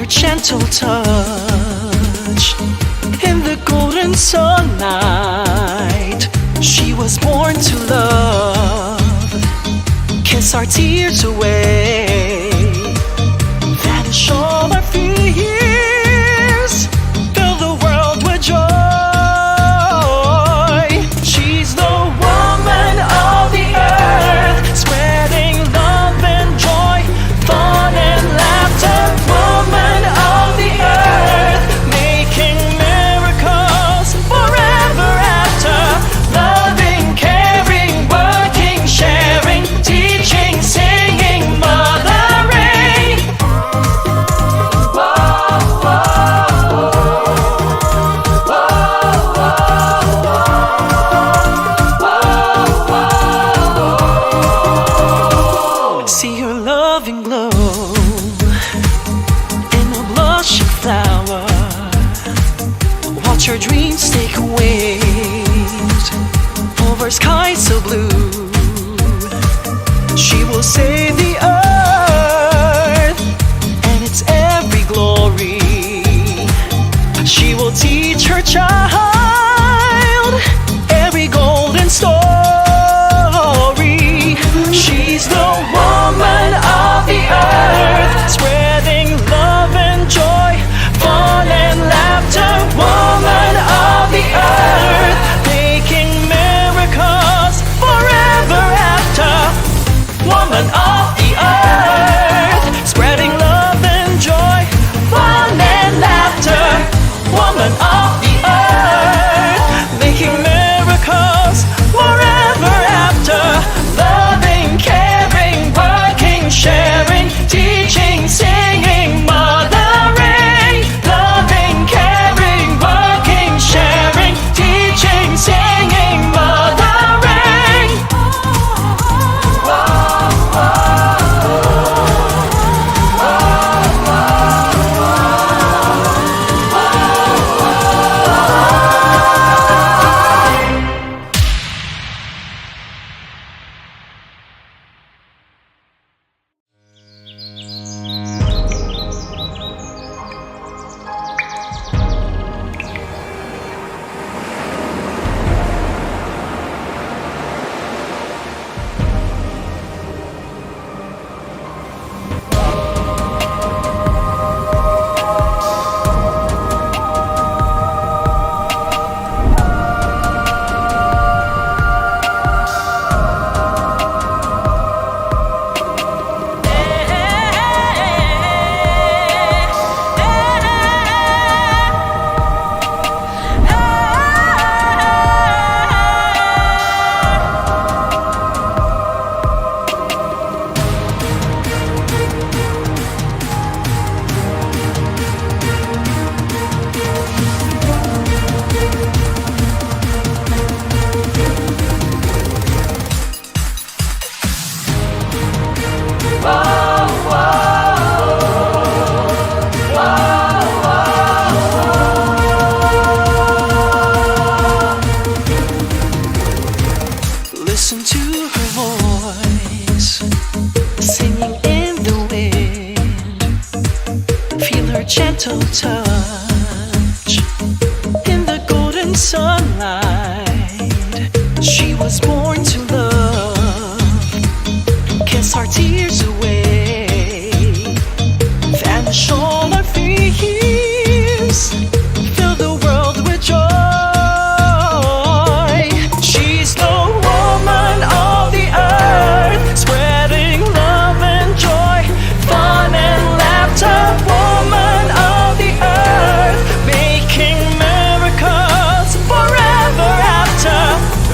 gentle touch. In the golden sunlight, she was born to love. Kiss our tears away, vanish all our fears, fill the world with joy. She's the woman of the earth, spreading love and joy, fun and laughter. Woman of the earth, making miracles forever after. Loving, caring, working, sharing, teaching, singing, mothering. Whoa, whoa, whoa. See her loving glow in a blushing flower. Watch her dreams take wings over skies so blue. She will save the earth and its every glory. She will teach her child every golden story. She's the woman of the earth, spreading love and joy, fun and laughter. Woman of the earth, making miracles forever after. Woman of the earth, spreading love and joy, fun and laughter. Woman of the earth, making miracles forever after. Loving, caring, working, sharing, teaching, singing, mothering. Loving, caring, working, sharing, teaching, singing, mothering. Listen to her voice, singing in the wind. Feel her gentle touch in the golden sunlight. She was born to love. Kiss our tears away, vanish all our fears, fill the world with joy. She's the woman of the earth, spreading love and joy, fun and laughter. Woman of the earth, making miracles forever after.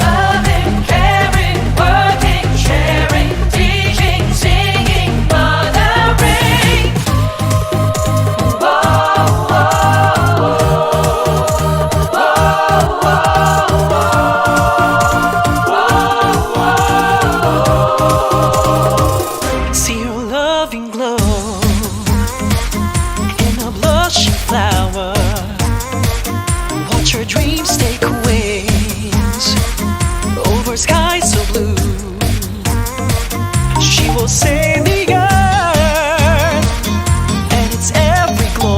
Loving, caring, working, sharing, teaching, singing, mothering. See her loving glow in a blushing flower. Watch her dreams take wings over skies so blue. She will save the earth and its every glory.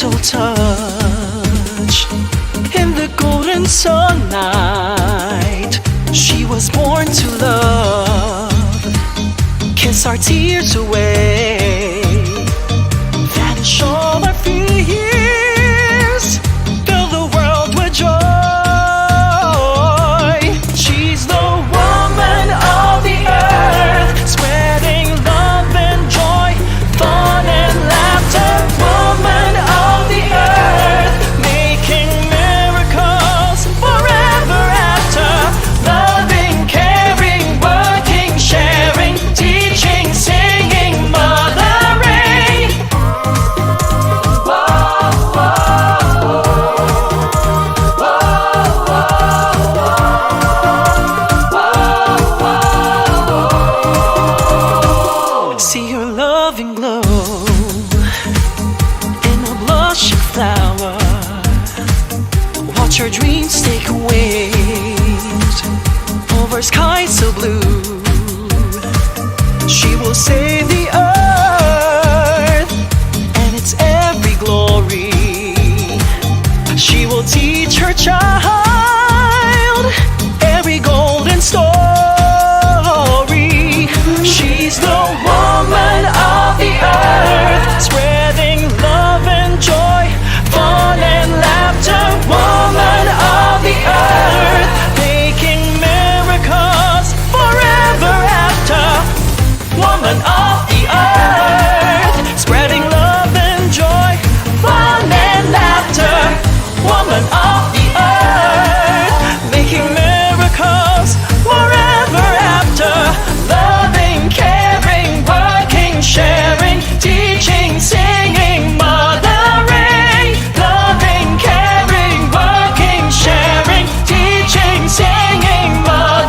gentle touch. In the golden sunlight, she was born to love. Kiss our tears away, vanish all our fears, fill the world with joy. She's the woman of the earth, spreading love and joy, fun and laughter. Woman of the earth, making miracles forever after. Loving, caring, working, sharing, teaching, singing, mothering. Whoa, whoa, whoa. See her loving glow in a blushing flower. Watch her dreams take wings over skies so blue. She will save the earth and its every glory. She will teach her child every golden story. She's the woman of the earth, spreading love and joy, fun and laughter. Woman of the earth, making miracles forever after. Woman of the earth, spreading love and joy, fun and laughter. Woman of the earth, making miracles forever after. Loving, caring, working, sharing, teaching, singing, mothering. Loving, caring, working, sharing, teaching, singing, mothering.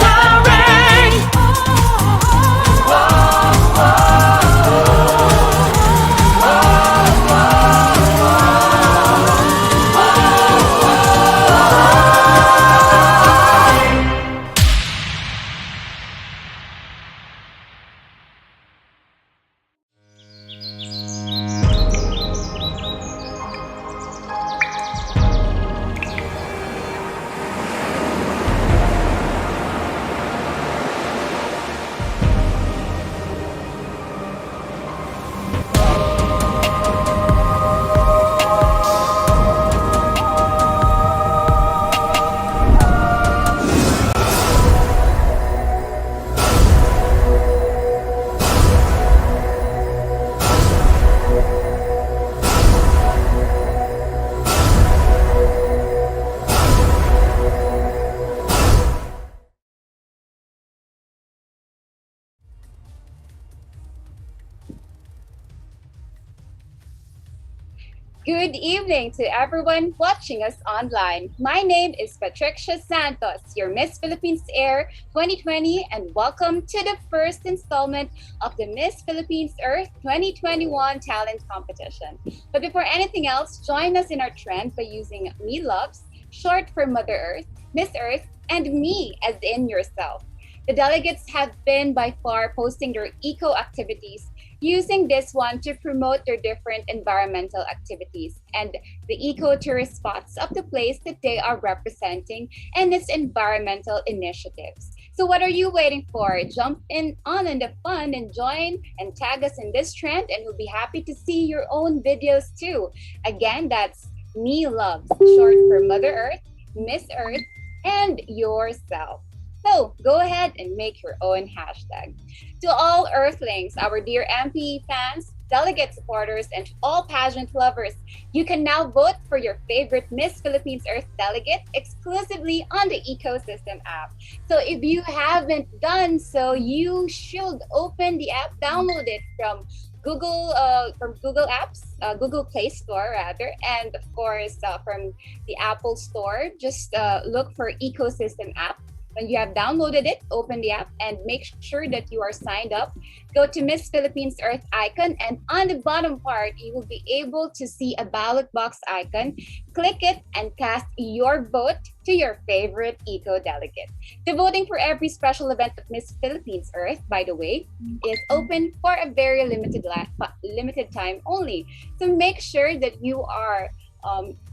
Good evening to everyone watching us online. My name is Patricia Santos, your Miss Philippines Air 2020, and welcome to the first installment of the Miss Philippines Earth 2021 Talent Competition. But before anything else, join us in our trend by using Me Loves, short for Mother Earth, Miss Earth, and me as in yourself. The delegates have been by far posting their eco activities, using this one to promote their different environmental activities and the eco-tourist spots of the place that they are representing and its environmental initiatives. So what are you waiting for? Jump in the fun and join and tag us in this trend, and we'll be happy to see your own videos too. Again, that's Me Loves, short for Mother Earth, Miss Earth, and yourself. So go ahead and make your own hashtag. To all Earthlings, our dear MP fans, delegate supporters, and all pageant lovers, you can now vote for your favorite Miss Philippines Earth delegate exclusively on the Ecosystem app. So if you haven't done so, you should open the app, download it from Google Apps, Google Play Store rather, and of course from the Apple Store. Just look for Ecosystem app. When you have downloaded it, open the app and make sure that you are signed up. Go to Miss Philippines Earth icon, and on the bottom part, you will be able to see a ballot box icon. Click it and cast your vote to your favorite eco-delegate. The voting for every special event of Miss Philippines Earth, by the way, is open for a very limited time only. So make sure that you are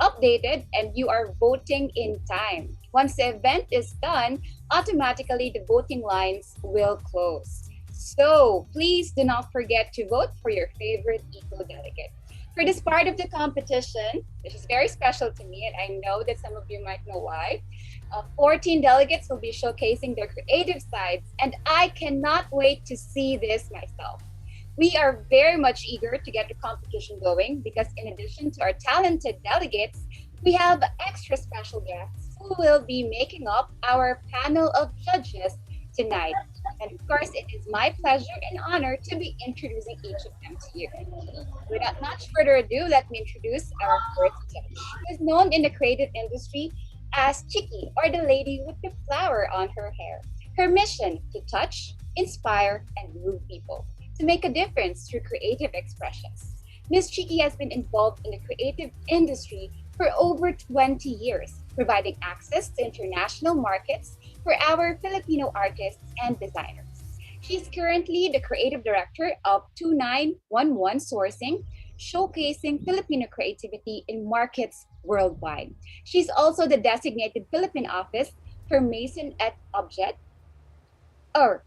updated and you are voting in time. Once the event is done, automatically the voting lines will close. So please do not forget to vote for your favorite eco-delegate. For this part of the competition, which is very special to me, and I know that some of you might know why, 14 delegates will be showcasing their creative sides, and I cannot wait to see this myself. We are very much eager to get the competition going because in addition to our talented delegates, we have extra special guests who will be making up our panel of judges tonight. And of course, it is my pleasure and honor to be introducing each of them to you. Without much further ado, let me introduce our first judge, who is known in the creative industry as Chiki, or the lady with the flower on her hair. Her mission: to touch, inspire, and move people, to make a difference through creative expressions. Miss Chiki has been involved in the creative industry for over 20 years, providing access to international markets for our Filipino artists and designers. She is currently the creative director of 2911 Sourcing, showcasing Filipino creativity in markets worldwide. She's also the designated Philippine office for Maison et Objet, or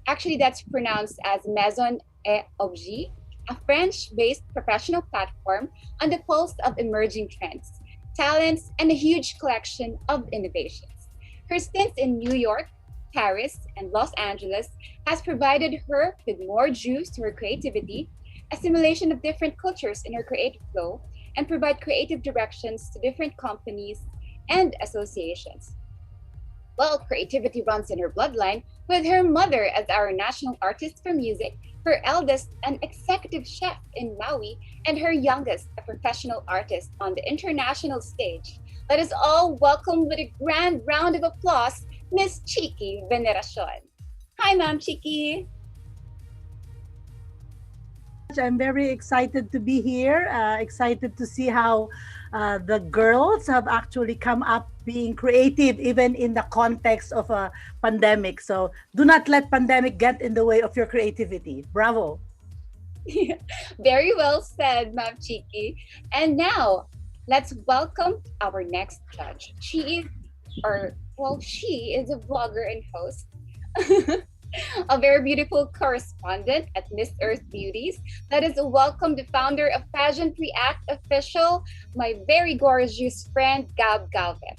actually that's pronounced as Maison et Objet, a French-based professional platform on the pulse of emerging trends, talents, and a huge collection of innovations. Her stints in New York, Paris, and Los Angeles has provided her with more juice to her creativity, assimilation of different cultures in her creative flow, and provide creative directions to different companies and associations. Well, creativity runs in her bloodline, with her mother as our national artist for music, her eldest an executive chef in Maui, and her youngest a professional artist on the international stage. Let us all welcome with a grand round of applause, Miss Chiki Veneracion. Hi, Ma'am Chiki. I'm very excited to be here, excited to see how the girls have actually come up being creative even in the context of a pandemic. So do not let pandemic get in the way of your creativity. Bravo. Very well said, Ma'am Chiki. And now, let's welcome our next judge. She is a vlogger and host. A very beautiful correspondent at Miss Earth Beauties. Let us welcome the founder of Pageant React Official, my very gorgeous friend, Gab Galvez.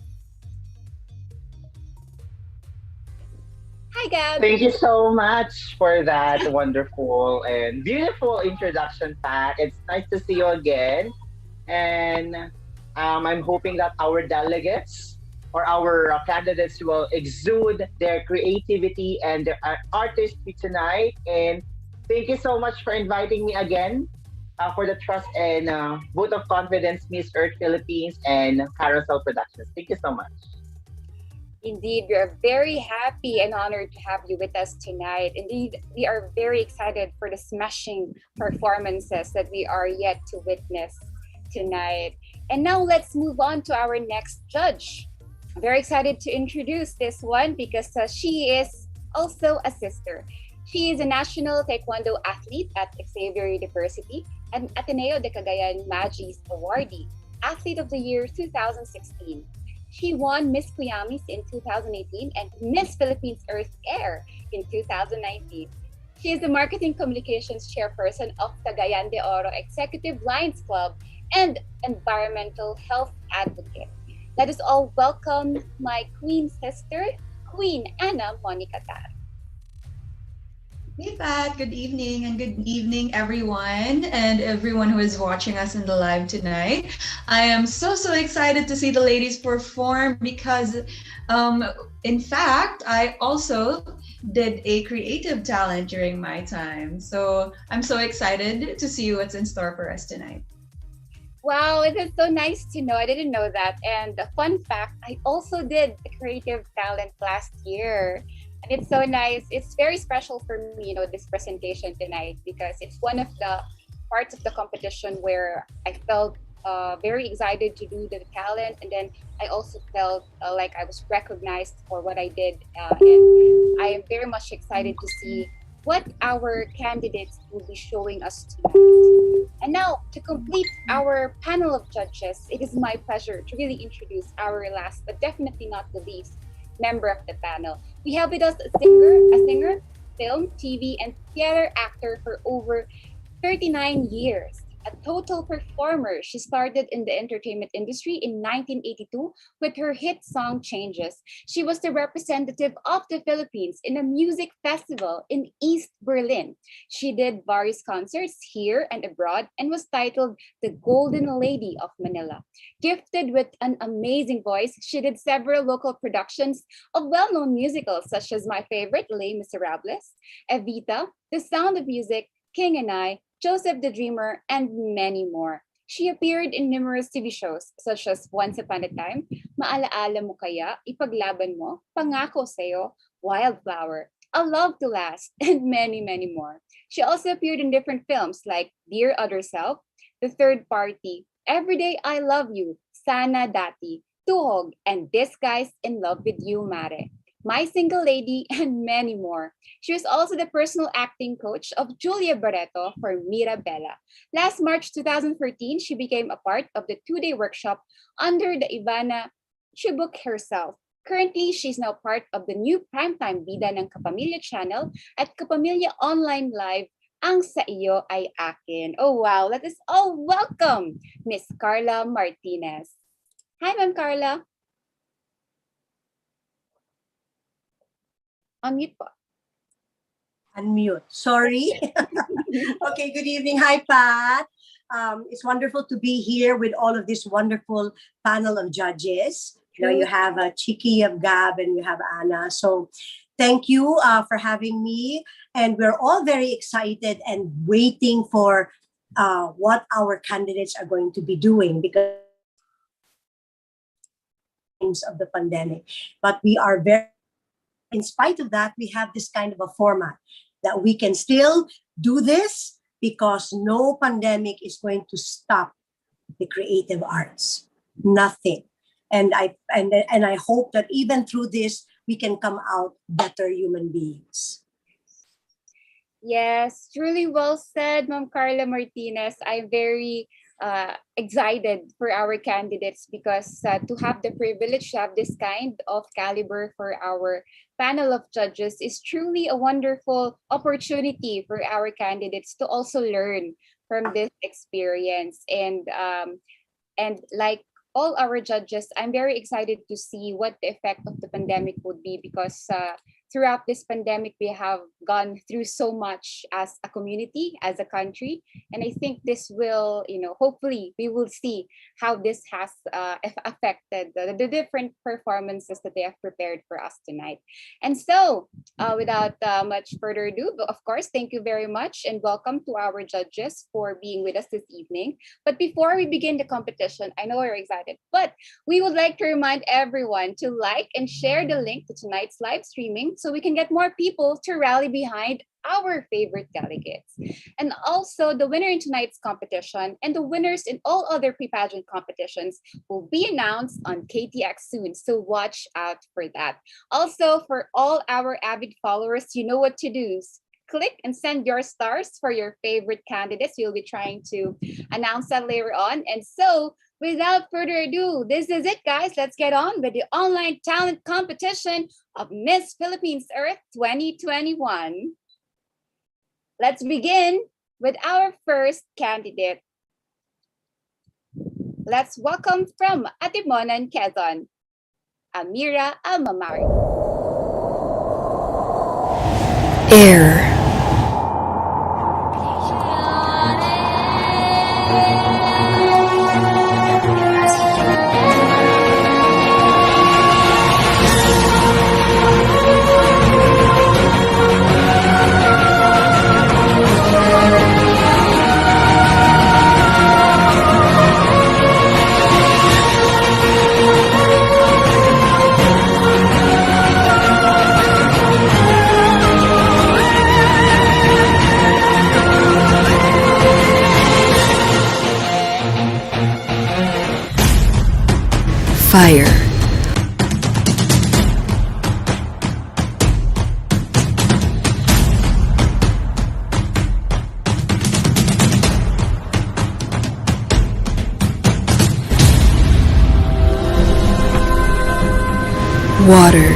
Hi, Gab. Thank you so much for that wonderful and beautiful introduction, Pat. It's nice to see you again. And I'm hoping that our delegates or our candidates will exude their creativity and their artistry tonight. And thank you so much for inviting me again for the trust and vote of confidence, Miss Earth Philippines and Carousel Productions. Thank you so much. Indeed, we are very happy and honored to have you with us tonight. Indeed, we are very excited for the smashing performances that we are yet to witness tonight. And now let's move on to our next judge. I'm very excited to introduce this one because she is also a sister. She is a national taekwondo athlete at Xavier University and Ateneo de Cagayan Magis awardee, Athlete of the Year 2016. She won Miss Cuyamis in 2018 and Miss Philippines Earth Air in 2019. She is the Marketing Communications Chairperson of Cagayan de Oro Executive Lions Club and Environmental Health Advocate. Let us all welcome my Queen sister, Queen Anna Monica Tar. Hey Pat, good evening and good evening everyone and everyone who is watching us in the live tonight. I am so excited to see the ladies perform because in fact, I also did a creative talent during my time. So I'm so excited to see what's in store for us tonight. Wow, it is so nice to know. I didn't know that. And a fun fact, I also did the creative talent last year. And it's so nice. It's very special for me, this presentation tonight because it's one of the parts of the competition where I felt very excited to do the talent. And then I also felt like I was recognized for what I did. And I am very much excited to see what our candidates will be showing us tonight. And now, to complete our panel of judges, it is my pleasure to really introduce our last, but definitely not the least, member of the panel. We have with us a singer, film, TV, and theater actor for over 39 years. A total performer, she started in the entertainment industry in 1982 with her hit song Changes. She was the representative of the Philippines in a music festival in East Berlin. She did various concerts here and abroad and was titled the Golden Lady of Manila. Gifted with an amazing voice, she did several local productions of well-known musicals such as my favorite, Les Miserables, Evita, The Sound of Music, King and I, Joseph the Dreamer, and many more. She appeared in numerous TV shows such as Once Upon a Time, Maalaala Mo Kaya, Ipaglaban Mo, Pangako Sa'yo, Wildflower, A Love to Last, and many, many more. She also appeared in different films like Dear Other Self, The Third Party, Everyday I Love You, Sana Dati, Tuhog, and This Guy's in Love with You, Mare. My Single Lady, and many more. She was also the personal acting coach of Julia Barreto for Mirabella. Last March 2013, she became a part of the two-day workshop under the Ivana Chibuk herself. Currently, she's now part of the new primetime bida ng Kapamilya channel at Kapamilya Online Live, Ang Sa Iyo Ay Akin. Oh wow, let us all welcome Miss Carla Martinez. Hi, Ma'am Carla. Unmute po. Unmute. Sorry. Okay, good evening. Hi, Pat. It's wonderful to be here with all of this wonderful panel of judges. You have Chiki, you have Gab, and you have Anna. So thank you for having me. And we're all very excited and waiting for what our candidates are going to be doing because of the pandemic. But we are very in spite of that, we have this kind of a format that we can still do this because no pandemic is going to stop the creative arts. Nothing. And I hope that even through this, we can come out better human beings. Yes, truly well said, Ma'am Carla Martinez. I'm very excited for our candidates because to have the privilege to have this kind of caliber for our panel of judges is truly a wonderful opportunity for our candidates to also learn from this experience. And like all our judges, I'm very excited to see what the effect of the pandemic would be because throughout this pandemic, we have gone through so much as a community, as a country. And I think this will, hopefully we will see how this has affected the different performances that they have prepared for us tonight. And so without much further ado, of course, thank you very much and welcome to our judges for being with us this evening. But before we begin the competition, I know you're excited, but we would like to remind everyone to like and share the link to tonight's live streaming so we can get more people to rally behind our favorite delegates. And also the winner in tonight's competition and the winners in all other pre-pageant competitions will be announced on KTX soon. So watch out for that. Also, for all our avid followers, you know what to do. Click and send your stars for your favorite candidates. We'll be trying to announce that later on. And so without further ado, this is it, guys. Let's get on with the online talent competition of Miss Philippines Earth 2021. Let's begin with our first candidate. Let's welcome from Atimonan, Quezon, Amira Almamari. Air. Fire. Water.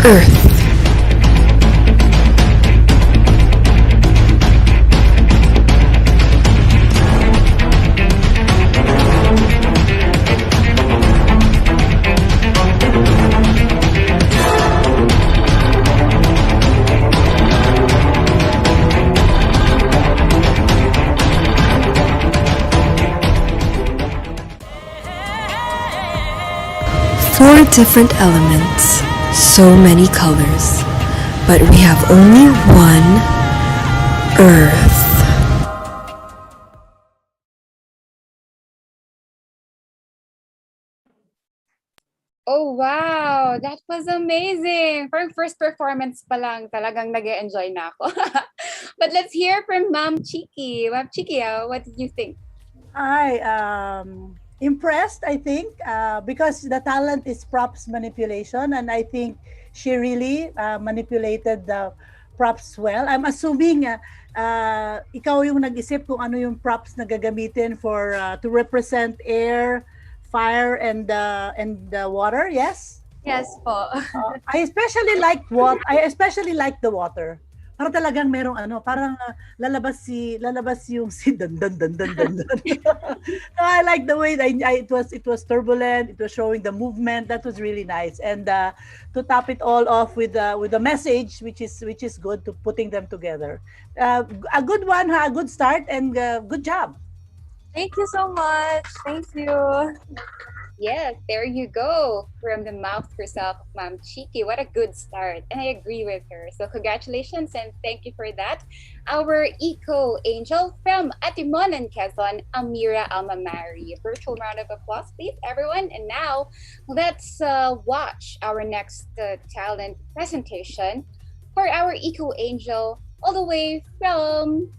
Earth. Four different elements, so many colors, but we have only one Earth. Oh, wow! That was amazing! From first performance pa lang, talagang nag-enjoy na ako. But let's hear from Ma'am Chiki. Ma'am Chiki, what did you think? I impressed, I think, because the talent is props manipulation, and I think she really manipulated the props well. I'm assuming ikaw yung nag-isip kung ano yung props na gagamitin for to represent air, fire, and water. Yes. Yes po. I especially like the water. Para talagang merong parang lalabas yung si dan dan dan dan dan. I like the way that it was turbulent. It was showing the movement. That was really nice. And to top it all off with a message, which is good, to putting them together. A good one, a good start, and good job. Thank you so much. Thank you. Yes, there you go. From the mouth herself, Ma'am Chiki. What a good start. And I agree with her. So congratulations and thank you for that. Our eco angel from Atimon and Quezon, Amira Almamari. Virtual round of applause, please, everyone. And now let's watch our next talent presentation for our eco angel all the way from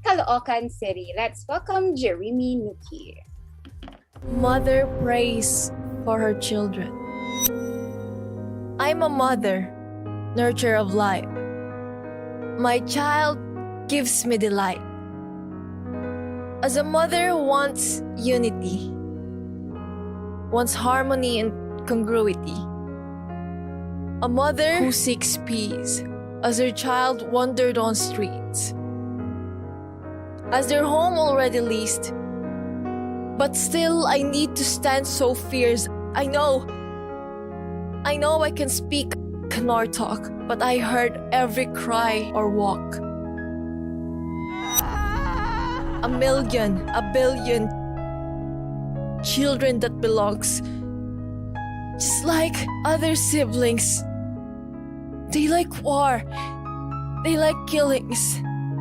Caloocan City. Let's welcome Jeremy Nuki. Mother prays for her children. I'm a mother, nurture of life. My child gives me delight. As a mother who wants unity, wants harmony and congruity. A mother who seeks peace as her child wandered on streets. As their home already leased, but still I need to stand so fierce. I know I can speak nor talk, but I heard every cry or walk. A billion children that belongs, just like other siblings. They like war, they like killings.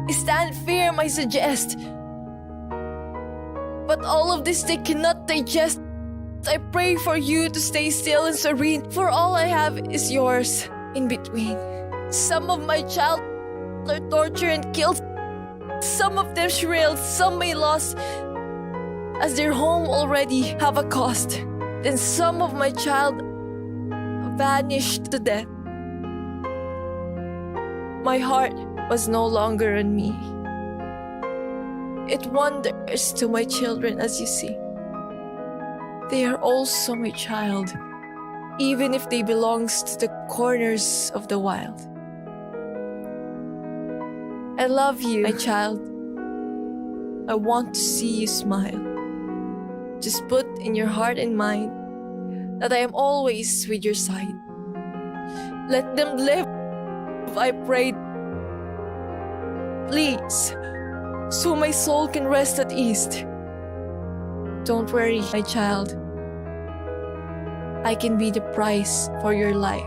Stand firm, I suggest. But all of this they cannot digest. I pray for you to stay still and serene, for all I have is yours in between. Some of my child are tortured and killed. Some of them shrill, some may lost, as their home already have a cost. Then some of my child vanished to death. My heart was no longer on me. It wanders to my children, as you see. They are also my child, even if they belong to the corners of the wild. I love you, my child. I want to see you smile. Just put in your heart and mind that I am always with your side. Let them live, I pray. Please, so my soul can rest at ease. Don't worry, my child. I can be the price for your life.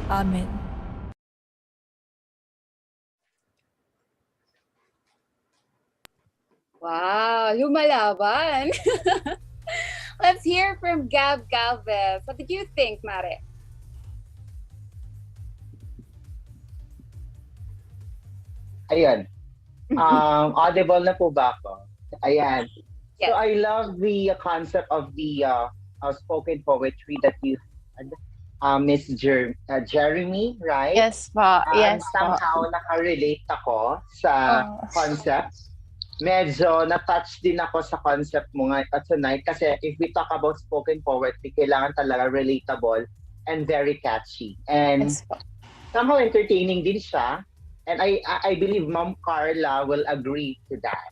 Amen. Wow, lumalaban. Let's hear from Gab Galvez. What did you think, Mare? Ayan. Audible na po ba ako? Ayan. So Yes. I love the concept of the spoken poetry that you had, Jeremy, right? Yes po. And Yes po. somehow nakarelate ako sa Oh. concept. Medyo na-touch din ako sa concept mo nga tonight kasi if we talk about spoken poetry, kailangan talaga relatable and very catchy. And Yes po. somehow entertaining din siya. And I believe Ma'am Carla will agree to that.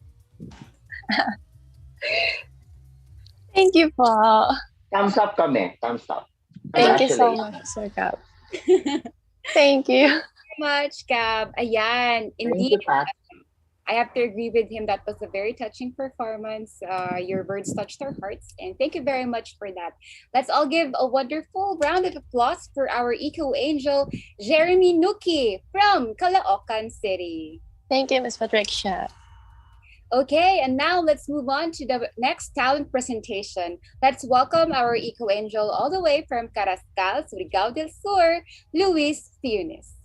Thank you po. Thumbs up kami. Thumbs up. Thank you so Congratulations. much, Sir Gab. Thank you. Much, Gab. Ayan, Thank indeed. you, Pat. I have to agree with him. That was a very touching performance. Your words touched our hearts, and thank you very much for that. Let's all give a wonderful round of applause for our eco angel, Jeremy Nuki from Caloocan City. Thank you, Miss Patricia. Okay, and now let's move on to the next talent presentation. Let's welcome our eco angel all the way from Carrascal, Surigao del Sur, Luis Funes.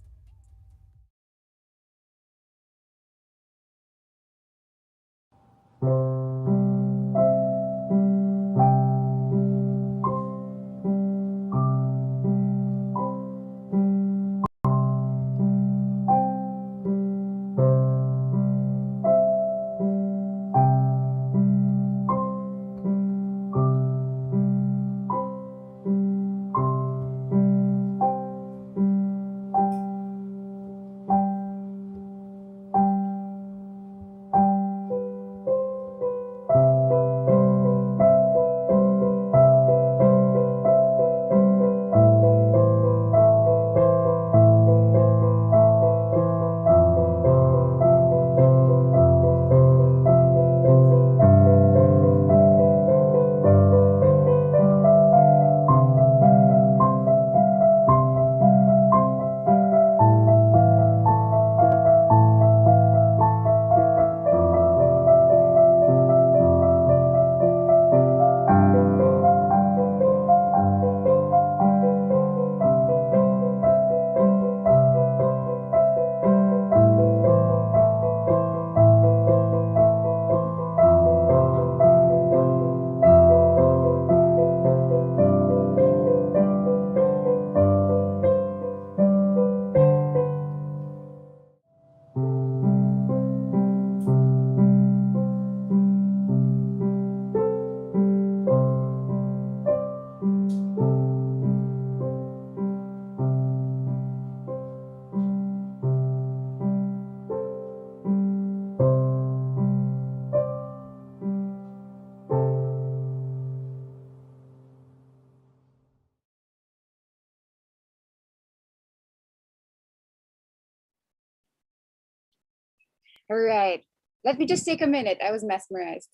All right. Let me just take a minute. I was mesmerized.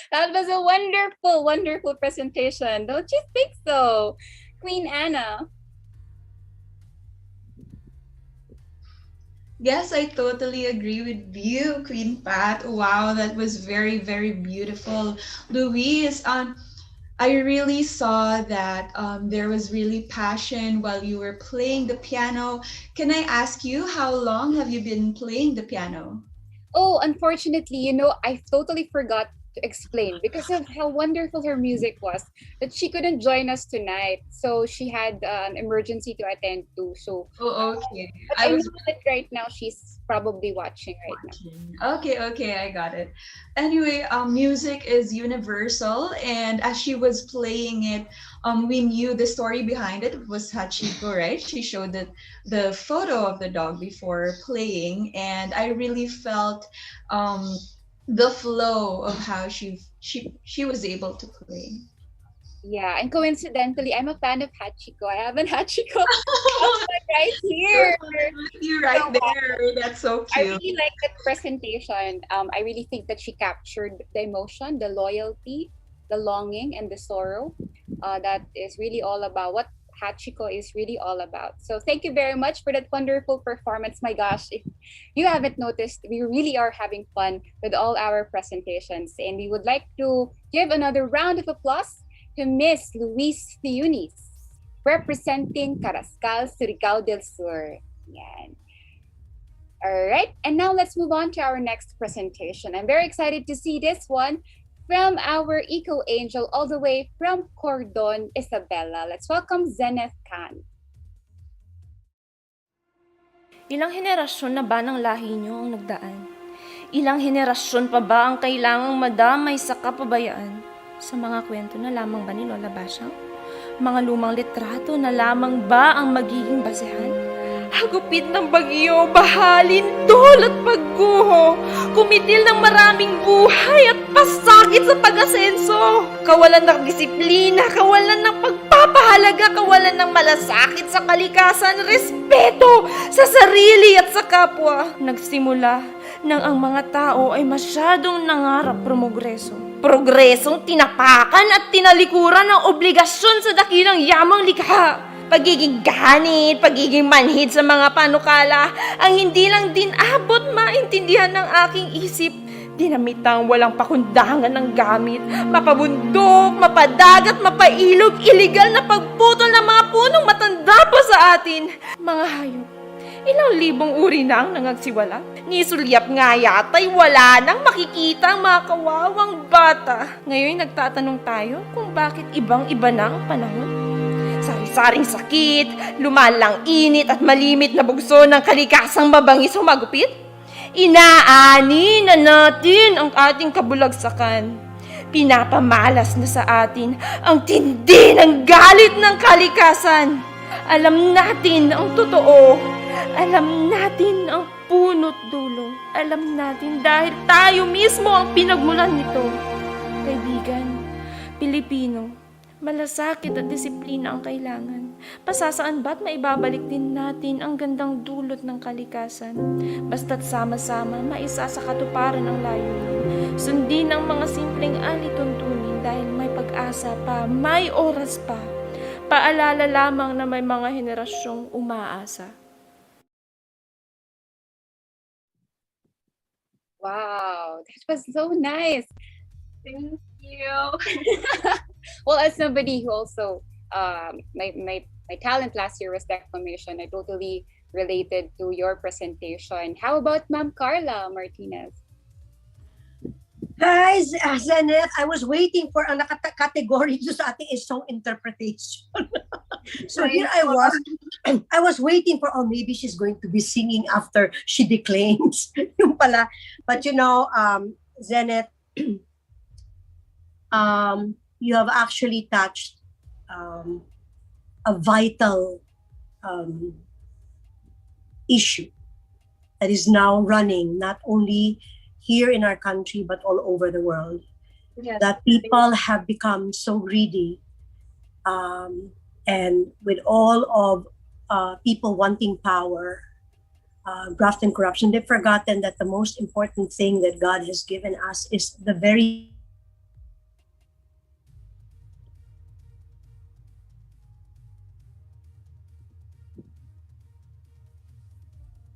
That was a wonderful, wonderful presentation. Don't you think so, Queen Anna? Yes, I totally agree with you, Queen Pat. Wow, that was very, very beautiful. Louise, I really saw that there was really passion while you were playing the piano. Can I ask you, how long have you been playing the piano? Oh, unfortunately, I totally forgot to explain because of how wonderful her music was that she couldn't join us tonight. So she had an emergency to attend to. So, Oh, okay. but I know that right now she's probably watching right now. Okay, I got it. Anyway, music is universal, and as she was playing it, we knew the story behind it. It was Hachiko, right? She showed the photo of the dog before playing, and I really felt the flow of how she was able to play. Yeah, and coincidentally, I'm a fan of Hachiko. I have an Hachiko right here. You're right there. That's so I cute. really like that presentation. I really think that she captured the emotion, the loyalty, the longing and the sorrow. That is really all about what Hachiko is really all about. So thank you very much for that wonderful performance. My gosh, if you haven't noticed, we really are having fun with all our presentations. And we would like to give another round of applause to Miss Luis Thiunis, representing Carrascal, Surigao del Sur. Yan. All right, and now let's move on to our next presentation. I'm very excited to see this one from our Eco Angel all the way from Cordon, Isabela. Let's welcome Zeneth Khan. Ilang henerasyon na ba ng lahi niyo ang nagdaan? Ilang henerasyon pa ba ang kailangang madamay sa kapabayaan? Sa mga kwento na lamang ba ni Lola Basyang? Mga lumang litrato na lamang ba ang magiging basehan? Hagupit ng bagyo, bahalin, dol at pagguho, kumitil ng maraming buhay at pasakit sa pag-asenso. Kawalan ng disiplina, kawalan ng pagpapahalaga, kawalan ng malasakit sa kalikasan, respeto sa sarili at sa kapwa. Nagsimula nang ang mga tao ay masyadong nangarap progreso. Progresong tinapakan at tinalikuran ng obligasyon sa dakilang yamang likha. Pagiging ganit, pagiging manhid sa mga panukala, ang hindi lang din abot maintindihan ng aking isip. Dinamitang walang pakundangan ng gamit, mapabundok, mapadagat, mapailog, iligal na pagputol ng mga punong matanda pa sa atin. Mga hayop, ilang libong uri na ang nangagsiwala. Ni sulyap nga yata'y wala nang makikita ang mga kawawang bata. Ngayon nagtatanong tayo kung bakit ibang-iba na ang panahon. Sari-saring sakit, lumalang init at malimit na bugso ng kalikasang mabangis humagupit. Inaani na natin ang ating kabulagsakan. Pinapamalas na sa atin ang tindi ng galit ng kalikasan. Alam natin ang totoo. Alam natin ang punot dulo. Alam natin dahil tayo mismo ang pinagmulan nito. Kaibigan, Pilipino, malasakit at disiplina ang kailangan. Pasasaan ba't maibabalik din natin ang gandang dulot ng kalikasan? Basta't sama-sama, maisa sa katuparan ang layunin. Sundin ang mga simpleng alituntunin dahil may pag-asa pa, may oras pa. Paalala lamang na may mga henerasyong umaasa. Wow, that was so nice. Thank you. Well, as somebody who also my talent last year was declamation, I totally related to your presentation. How about Ma'am Carla Martinez? Hi, Zenith. I was waiting for ang category sa ating is song interpretation. So here I was waiting for, maybe she's going to be singing after she declaims. Yung pala. But Zenith, you have actually touched a vital issue that is now running not only here in our country but all over the world. Yes. That people have become so greedy, and with all of people wanting power, graft and corruption, they've forgotten that the most important thing that God has given us is the very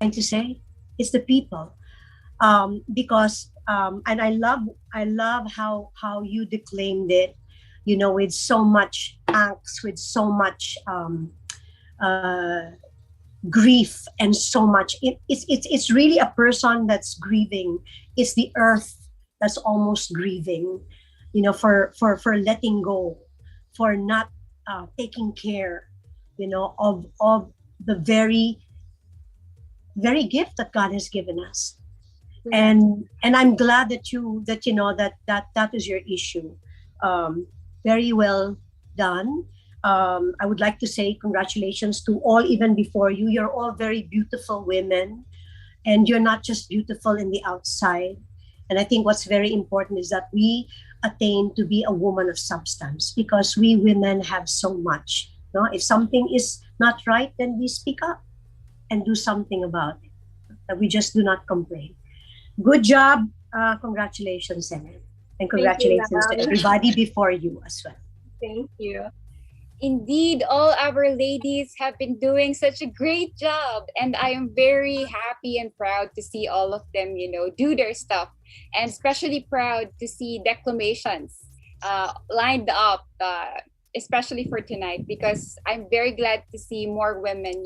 to say it's the people, because and I love how you declaimed it, with so much angst, with so much grief, and so much it's really a person that's grieving. It's the earth that's almost grieving, for letting go, for not taking care, of the very gift that God has given us. And I'm glad that you know that is your issue. Very well done. I would like to say congratulations to all, even before you. You're all very beautiful women, and you're not just beautiful in the outside. And I think what's very important is that we attain to be a woman of substance, because we women have so much. If something is not right, then we speak up and do something about it. We just do not complain. Good job. Congratulations, Senator. And Thank you, congratulations to ma'am. everybody before you as well. Thank you. Indeed, all our ladies have been doing such a great job, and I am very happy and proud to see all of them, do their stuff, and especially proud to see declamations lined up, especially for tonight, because I'm very glad to see more women,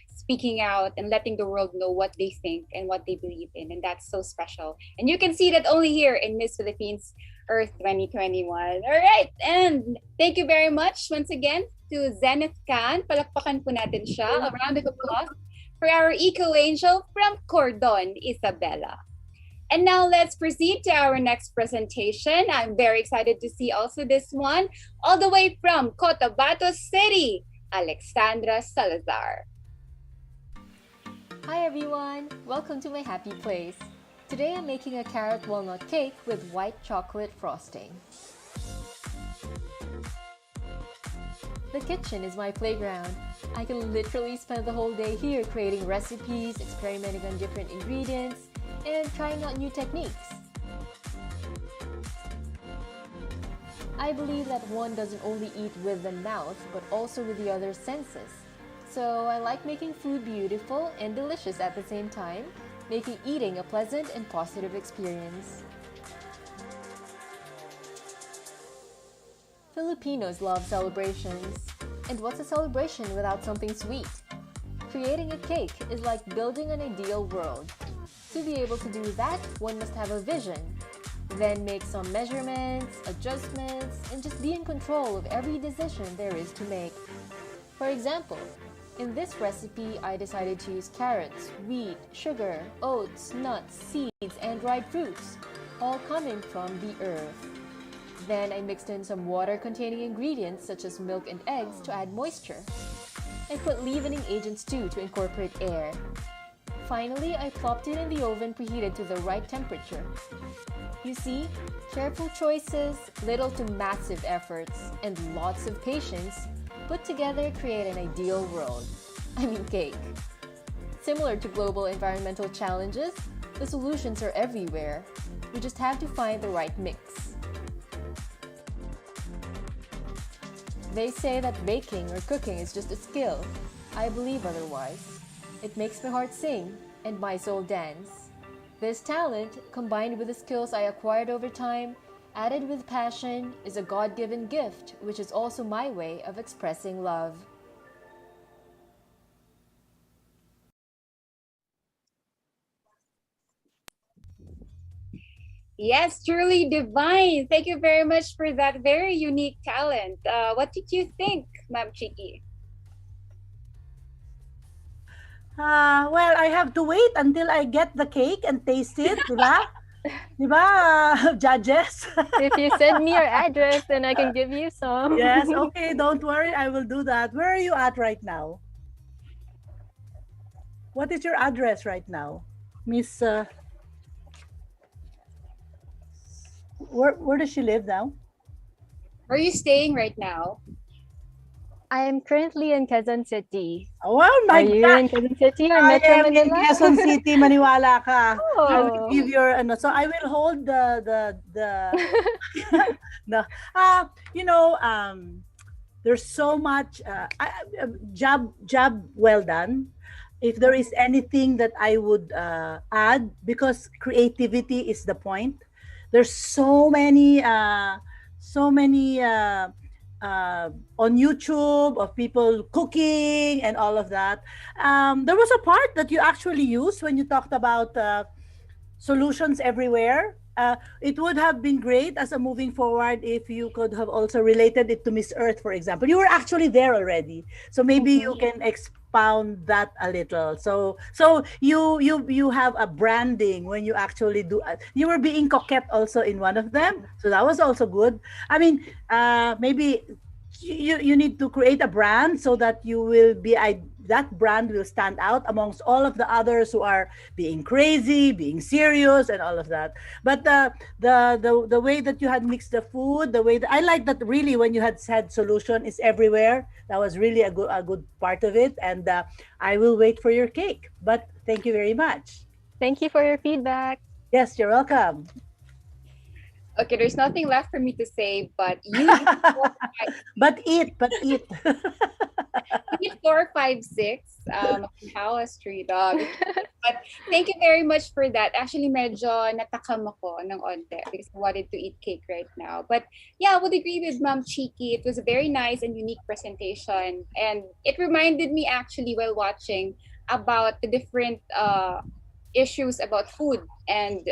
speaking out and letting the world know what they think and what they believe in, and that's so special. And you can see that only here in Miss Philippines Earth 2021. All right, and thank you very much once again to Zenith Khan. Palakpakan po natin siya. A round of applause for our eco-angel from Cordon, Isabela. And now let's proceed to our next presentation. I'm very excited to see also this one, all the way from Cotabato City, Alexandra Salazar. Hi everyone! Welcome to my happy place. Today I'm making a carrot walnut cake with white chocolate frosting. The kitchen is my playground. I can literally spend the whole day here creating recipes, experimenting on different ingredients, and trying out new techniques. I believe that one doesn't only eat with the mouth, but also with the other senses. So I like making food beautiful and delicious at the same time, making eating a pleasant and positive experience. Filipinos love celebrations. And what's a celebration without something sweet? Creating a cake is like building an ideal world. To be able to do that, one must have a vision. Then make some measurements, adjustments, and just be in control of every decision there is to make. For example, in this recipe, I decided to use carrots, wheat, sugar, oats, nuts, seeds, and dried fruits, all coming from the earth. Then I mixed in some water-containing ingredients such as milk and eggs to add moisture. I put leavening agents too to incorporate air. Finally, I plopped it in the oven preheated to the right temperature. You see, careful choices, little to massive efforts, and lots of patience put together create an ideal world. I mean cake. Similar to global environmental challenges, the solutions are everywhere. We just have to find the right mix. They say that baking or cooking is just a skill. I believe otherwise. It makes my heart sing and my soul dance. This talent, combined with the skills I acquired over time, added with passion, is a God-given gift, which is also my way of expressing love. Yes, truly divine. Thank you very much for that very unique talent. What did you think, Ma'am Chiki? Well, I have to wait until I get the cake and taste it, di ba? Di ba, judges? If you send me your address, then I can give you some. Yes, okay, don't worry, I will do that. Where are you at right now? What is your address right now, Miss? Where does she live now? Where are you staying right now? I am currently in Quezon City. Oh, well, my Are you God. in Quezon City or I Metro am in Manila? Quezon City, maniwala ka. I will Oh. give your so I will hold the the there's so much job well done. If there is anything that I would add, because creativity is the point. There's so many on YouTube of people cooking and all of that. There was a part that you actually used when you talked about solutions everywhere. It would have been great as a moving forward if you could have also related it to Miss Earth, for example. You were actually there already, so maybe you can expound that a little. So you have a branding when you actually do. You were being coquette also in one of them, so that was also good. I mean, maybe you need to create a brand so that you will be that brand will stand out amongst all of the others who are being crazy, being serious, and all of that. But the way that you had mixed the food, the way that I like that really when you had said solution is everywhere. That was really a good part of it, and I will wait for your cake. But thank you very much. Thank you for your feedback. Yes, you're welcome. Okay, there's nothing left for me to say, but you eat But eat. eat 4, 5, 6. How a stray dog. But thank you very much for that. Actually, medyo natakam ako ng onte because I wanted to eat cake right now. But yeah, I would agree with Ma'am Chiki. It was a very nice and unique presentation. And it reminded me actually while watching about the different issues about food. And,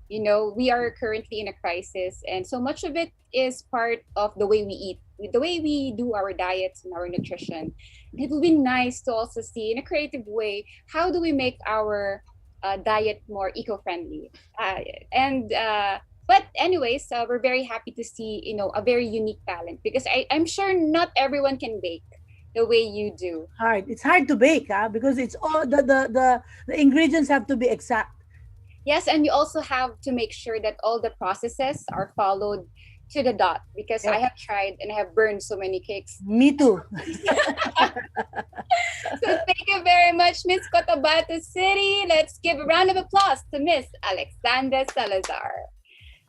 we are currently in a crisis. And so much of it is part of the way we eat, the way we do our diets and our nutrition. It would be nice to also see in a creative way how do we make our diet more eco-friendly. And but anyways, we're very happy to see a very unique talent because I'm sure not everyone can bake the way you do. Hard. It's hard to bake, because it's all the ingredients have to be exact. Yes, and you also have to make sure that all the processes are followed to the dot because I Yep. have tried and I have burned so many cakes. Me too. So thank you very much, Miss Cotabato City. Let's give a round of applause to Miss Alexandra Salazar.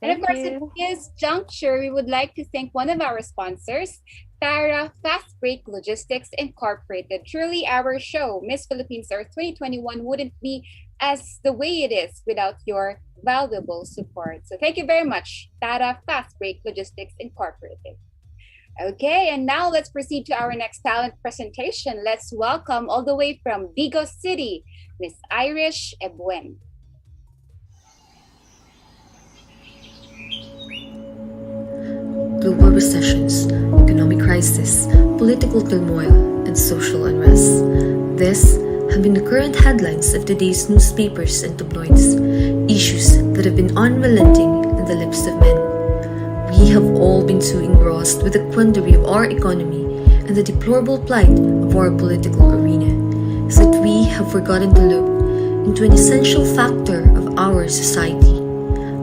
And of Thank course, at you. this juncture, we would like to thank one of our sponsors, Tara Fast Break Logistics Incorporated. Truly, our show, Miss Philippines Earth 2021, wouldn't be as the way it is without your valuable support. So thank you very much, Tara Fast Break Logistics Incorporated. Okay, and now let's proceed to our next talent presentation. Let's welcome all the way from Vigo City, Miss Irish Ebuen. Global recessions, economic crisis, political turmoil, and social unrest. This have been the current headlines of today's newspapers and tabloids, issues that have been unrelenting in the lips of men. We have all been too engrossed with the quandary of our economy and the deplorable plight of our political arena, so that we have forgotten to look into an essential factor of our society.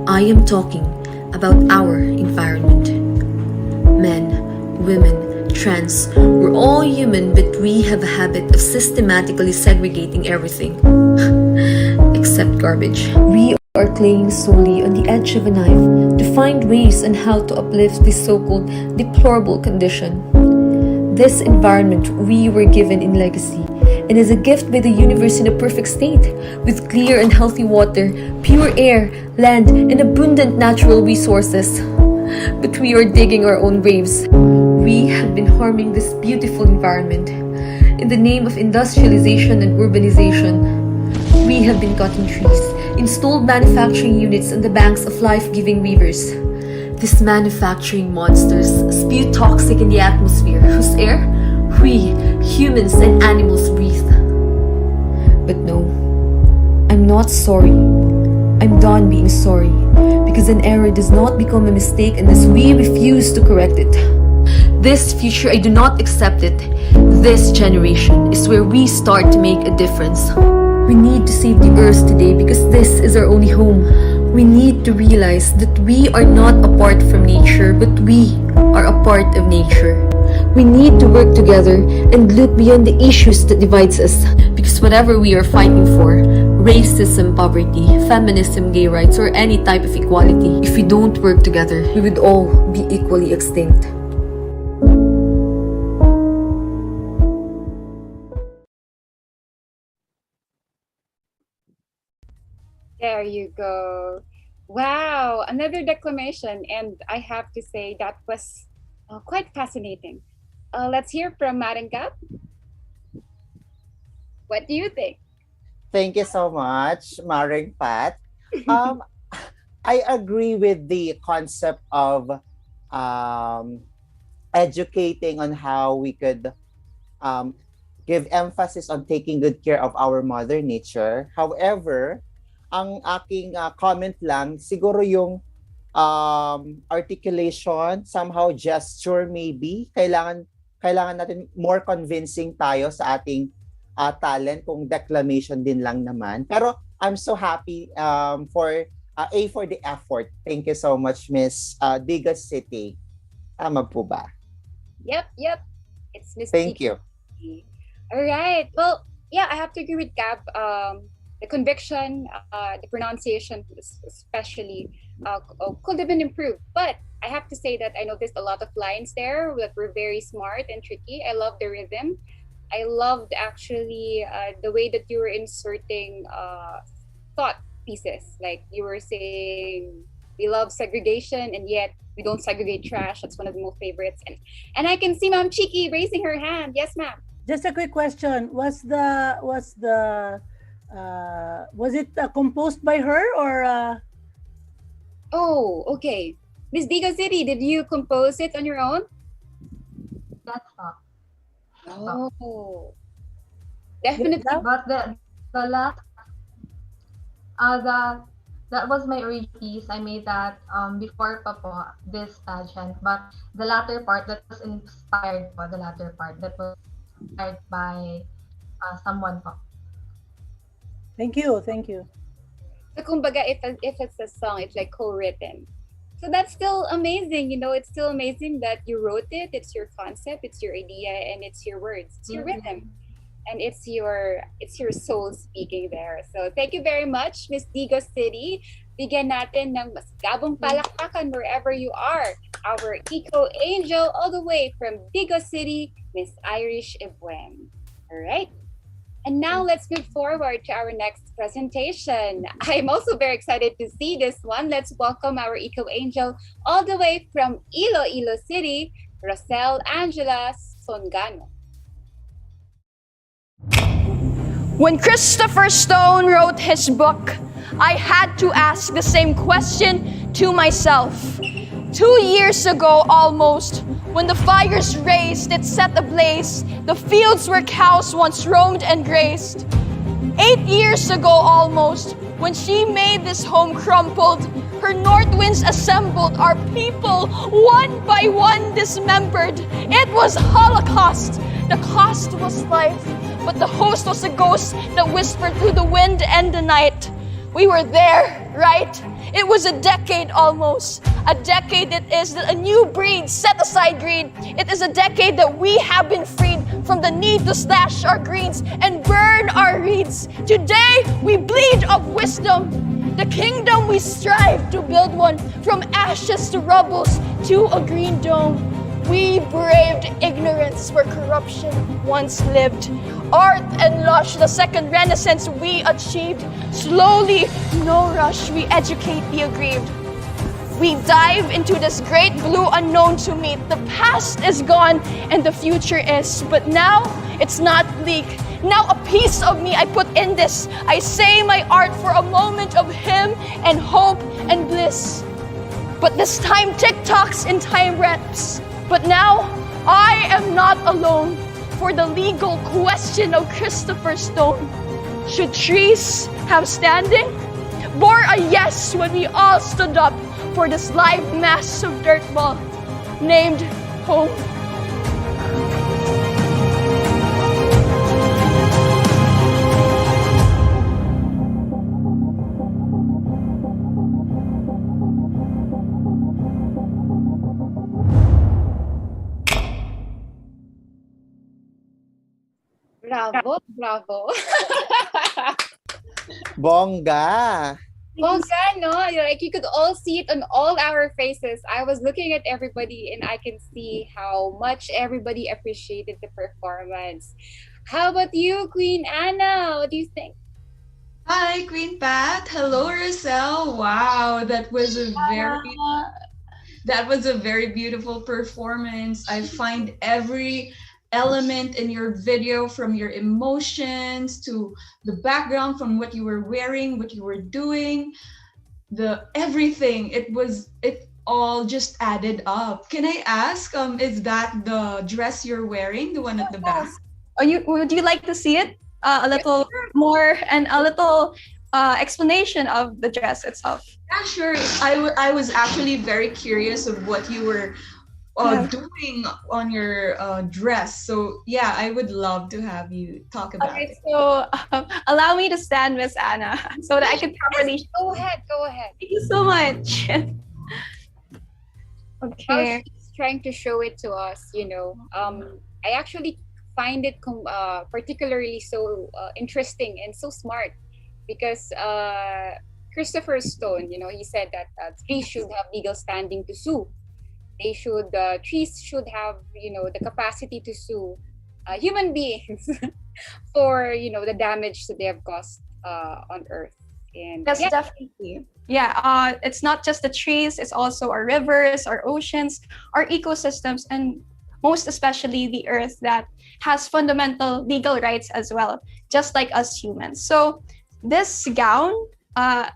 I am talking about our environment. Men, women, trans, we're all human, but we have a habit of systematically segregating everything. Except garbage. We are clinging solely on the edge of a knife to find ways on how to uplift this so-called deplorable condition. This environment we were given in legacy and as a gift by the universe in a perfect state, with clear and healthy water, pure air, land, and abundant natural resources. But we are digging our own graves. We have been harming this beautiful environment. In the name of industrialization and urbanization, we have been cutting trees, installed manufacturing units on the banks of life-giving rivers. These manufacturing monsters spew toxic in the atmosphere, whose air we, humans and animals, breathe. But no, I'm not sorry. I'm done being sorry, because an error does not become a mistake unless we refuse to correct it. This future, I do not accept it. This generation is where we start to make a difference. We need to save the earth today because this is our only home. We need to realize that we are not apart from nature, but we are a part of nature. We need to work together and look beyond the issues that divides us. Because whatever we are fighting for, racism, poverty, feminism, gay rights, or any type of equality, if we don't work together, we would all be equally extinct. There you go. Wow, another declamation. And I have to say that was quite fascinating. Let's hear from Maringkap. What do you think? Thank you so much, Maring Pat. Um, I agree with the concept of um, educating on how we could um, give emphasis on taking good care of our mother nature. However, ang aking comment lang, siguro yung articulation, somehow gesture maybe, kailangan natin more convincing tayo sa ating talent kung declamation din lang naman. Pero I'm so happy for A for the effort. Thank you so much, Miss Diga City. Tama po ba? Yep. It's Miss Thank you. All right. Well, yeah, I have to agree with Gab. the conviction, the pronunciation, especially, could have been improved. But I have to say that I noticed a lot of lines there that were very smart and tricky. I love the rhythm. I loved actually the way that you were inserting thought pieces. Like you were saying, we love segregation and yet we don't segregate trash. That's one of my favorites. And I can see Ma'am Chiki raising her hand. Yes, ma'am. Just a quick question. Was it composed by her or? Oh, okay. Miss Diga City, did you compose it on your own? That's not. Oh, definitely. But the last that was my original piece. I made that before pa po this pageant, but the latter part that was inspired po, the latter part that was inspired by someone po. Thank you, thank you. So kumbaga, if it's a song, it's like co-written. So that's still amazing, you know. It's still amazing that you wrote it. It's your concept, it's your idea, and it's your words, it's your rhythm, and it's your soul speaking there. So thank you very much, Miss Digo City. Bigyan natin ng mas gabong palakpakan wherever you are. Our eco angel all the way from Digo City, Miss Irish Ibuen. All right. And now let's move forward to our next presentation. I'm also very excited to see this one. Let's welcome our eco angel all the way from Iloilo City, Rosel Angela Songano. When Christopher Stone wrote his book, I had to ask the same question to myself. 2 years ago almost, when the fires raged, it set ablaze the fields where cows once roamed and grazed. 8 years ago almost, when she made this home crumpled, her north winds assembled our people one by one dismembered. It was Holocaust. The cost was life, but the host was a ghost that whispered through the wind and the night. We were there, right? It was a decade almost. A decade it is that a new breed set aside greed. It is a decade that we have been freed from the need to slash our greens and burn our reeds. Today, we bleed of wisdom. The kingdom we strive to build one, from ashes to rubbles to a green dome. We braved ignorance where corruption once lived. Art and lush, the second renaissance we achieved. Slowly, no rush, we educate the aggrieved. We dive into this great blue unknown to meet. The past is gone and the future is, but now it's not bleak. Now a piece of me I put in this. I say my art for a moment of him and hope and bliss. But this time tick-tocks and time reps. But now I am not alone for the legal question of Christopher Stone. Should trees have standing? Bore a yes when we all stood up for this live mass of dirt ball named home. Bravo, bravo. Bongga. Bongga, no? Like you could all see it on all our faces. I was looking at everybody and I can see how much everybody appreciated the performance. How about you, Queen Anna? What do you think? Hi, Queen Pat. Hello, Rosel. Wow, that was a very beautiful performance. I find every element in your video, from your emotions to the background, from what you were wearing, what you were doing, everything. It all just added up. Can I ask, is that the dress you're wearing, the one at the back? Would you like to see it? A little more and a little explanation of the dress itself. Yeah, sure. I was actually very curious of what you were doing on your dress. So yeah, I would love to have you talk about it. So allow me to stand, Miss Anna, so that I can properly. Go ahead. Thank you so much. Okay. She's trying to show it to us, you know. I actually find it particularly so interesting and so smart because Christopher Stone, he said that trees should have legal standing to sue. Trees should have, the capacity to sue human beings for, the damage that they have caused on Earth. And Yes, yeah, definitely. Yeah, it's not just the trees, it's also our rivers, our oceans, our ecosystems, and most especially the earth that has fundamental legal rights as well, just like us humans. So this gown,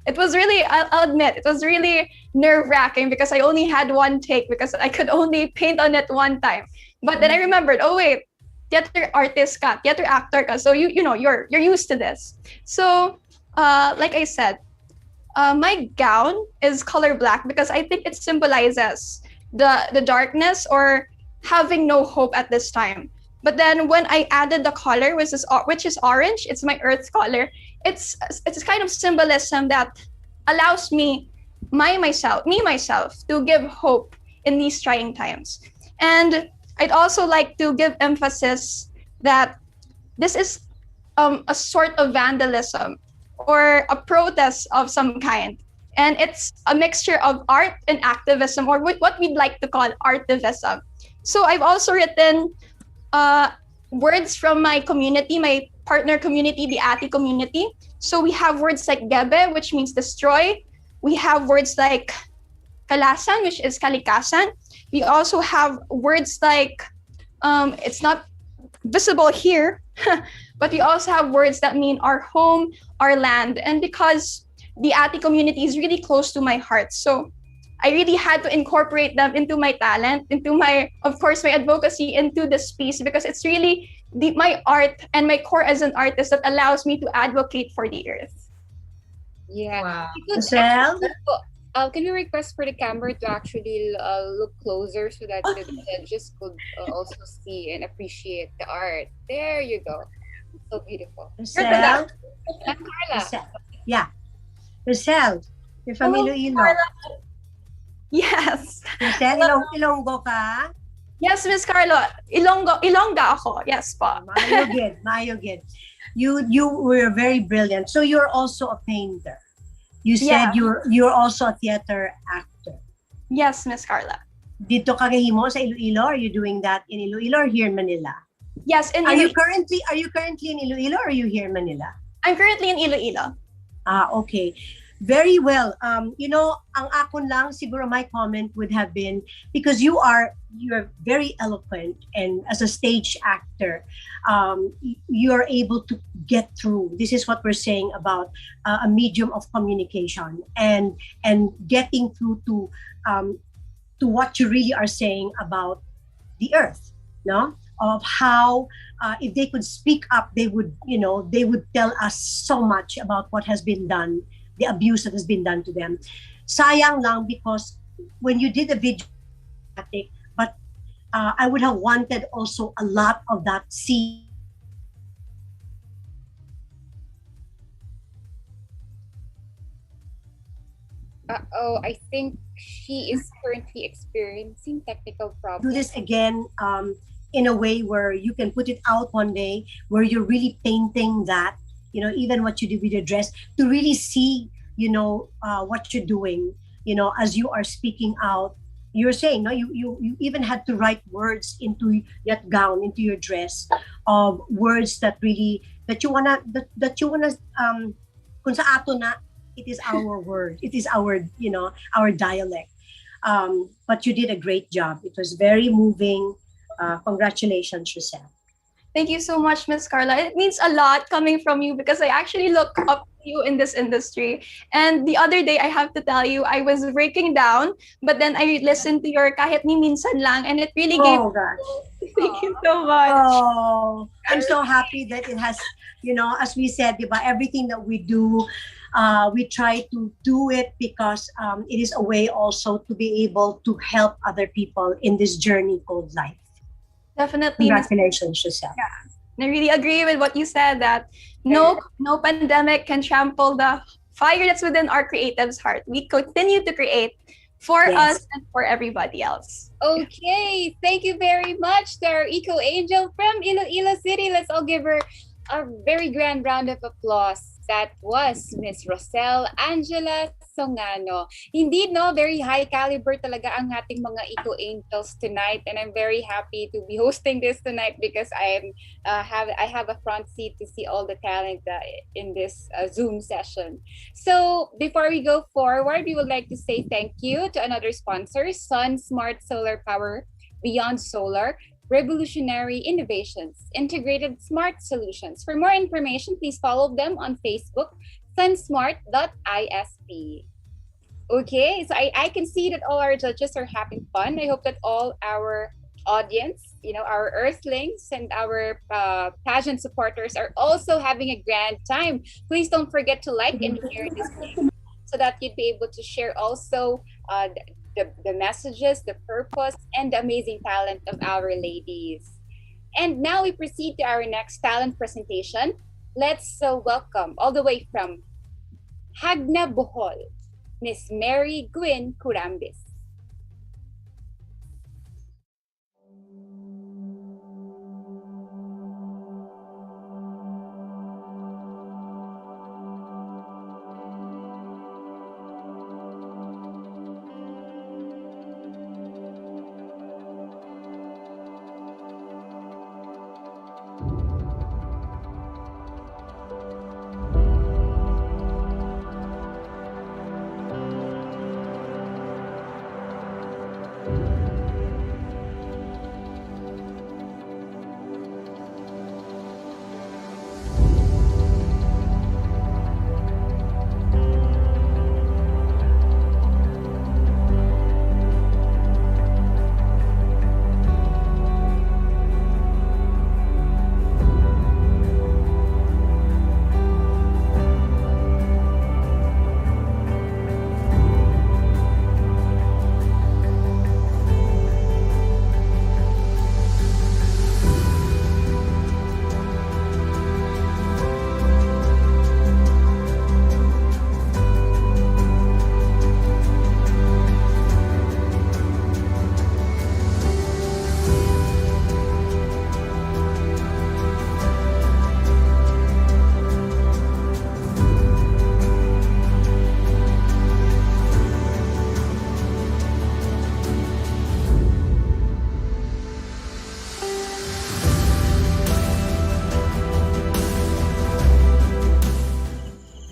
it was really, I'll admit, it was really nerve-wracking because I only had one take because I could only paint on it one time. But then I remembered, oh wait, theater artist ka, theater actor ka, so you're used to this. So like I said, my gown is color black because I think it symbolizes the darkness or having no hope at this time. But then when I added the color, which is orange, it's my earth color. It's kind of symbolism that allows me myself to give hope in these trying times. And I'd also like to give emphasis that this is a sort of vandalism or a protest of some kind. And it's a mixture of art and activism, or what we'd like to call artivism. So I've also written words from my community, my partner community, the Ati community. So we have words like gebe, which means destroy. We have words like kalasan, which is kalikasan. We also have words like, it's not visible here, but we also have words that mean our home, our land. And because the Ati community is really close to my heart, so I really had to incorporate them into my talent, into my advocacy into this piece, because it's really my art and my core as an artist that allows me to advocate for the earth. Yeah. Wow. We could Michelle? can we request for the camera to actually look closer so that the judges could also see and appreciate the art? There you go. So beautiful. Michelle? And Carla. Michelle. Yeah. Michelle, you're from Hello, Iloilo. Carla. Yes. Michelle, Ilonggo ka? Yes, Miss Carlo. Ilongga ako. Yes po. Mayugid. You were very brilliant. So you're also a painter. You said you're also a theater actor. Yes, Miss Carla. Dito ka gahimo sa Iloilo? Are you doing that in Iloilo or here in Manila? Yes, in Are you Iloilo. currently in Iloilo or are you here in Manila? I'm currently in Iloilo. Okay. Very well. Ang akon lang, siguro my comment would have been, because you're very eloquent, and as a stage actor, you're able to get through. This is what we're saying about a medium of communication and getting through to what you really are saying about the earth, no? Of how if they could speak up, they would tell us so much about what has been done, the abuse that has been done to them. Sayang lang, because when you did the video, but I would have wanted also a lot of that scene. I think she is currently experiencing technical problems. Do this again in a way where you can put it out one day, where you're really painting that, even what you do with your dress, to really see, what you're doing, as you are speaking out. You're saying, no, you even had to write words into that gown, into your dress, of words that really, that you wanna, kung sa ato na, it is our word, it is our, our dialect. But you did a great job. It was very moving. Congratulations, Giselle. Thank you so much, Miss Carla. It means a lot coming from you, because I actually look up to you in this industry. And the other day, I have to tell you, I was breaking down, but then I listened to your Kahit Ni Minsan Lang, and it really gave. Oh gosh. Thank you so much. Oh, I'm so happy that it has, as we said, diba, everything that we do, we try to do it because it is a way also to be able to help other people in this journey called life. Definitely. Congratulations, Giselle. Yeah. And I really agree with what you said, that no pandemic can trample the fire that's within our creatives' heart. We continue to create for us and for everybody else. Okay, thank you very much to our Eco Angel from Iloilo City. Let's all give her a very grand round of applause. That was Miss Rosel Angela Songano. Indeed, no, very high caliber talaga ang ating mga eco-angels tonight, and I'm very happy to be hosting this tonight because I have a front seat to see all the talent in this Zoom session. So before we go forward, we would like to say thank you to another sponsor, Sun Smart Solar Power Beyond Solar. Revolutionary innovations, integrated smart solutions. For more information, please follow them on Facebook, sunsmart.isp. Okay, so I can see that all our judges are having fun. I hope that all our audience, our earthlings and our pageant supporters are also having a grand time. Please don't forget to like and share this link so that you'd be able to share also the messages, the purpose, and the amazing talent of our ladies. And now we proceed to our next talent presentation. Let's welcome, all the way from Hagna, Bohol, Miss Mary Gwyn Curambis.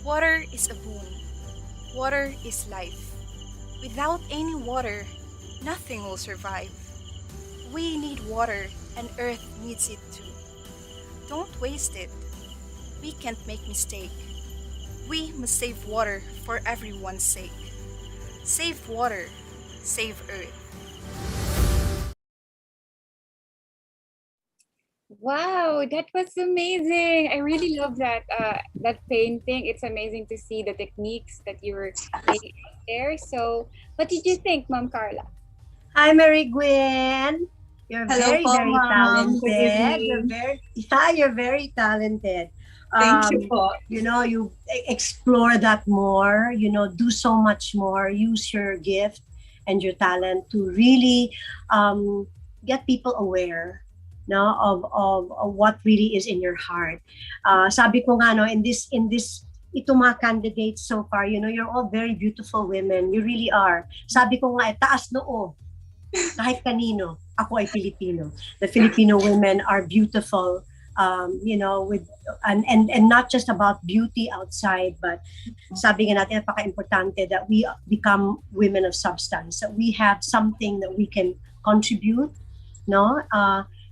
Water is a boon. Water is life. Without any water, nothing will survive. We need water and Earth needs it too. Don't waste it. We can't make mistake. We must save water for everyone's sake. Save water, save Earth. Wow, that was amazing. I really love that that painting. It's amazing to see the techniques that you were making there. So, what did you think, Ma'am Carla? Hi, Mary Gwen. You're Hello very, po, very ma'am. Good talented. evening. You're very talented. Thank you po. You explore that more, do so much more, use your gift and your talent to really get people aware no of what really is in your heart. Sabi ko nga no, in this itong mga candidates so far, you're all very beautiful women. You really are. Sabi ko nga, taas noo. Kahit kanino, ako ay Filipino. The Filipino women are beautiful, with and not just about beauty outside, but sabi nga natin, napaka-importante that we become women of substance, that we have something that we can contribute, no,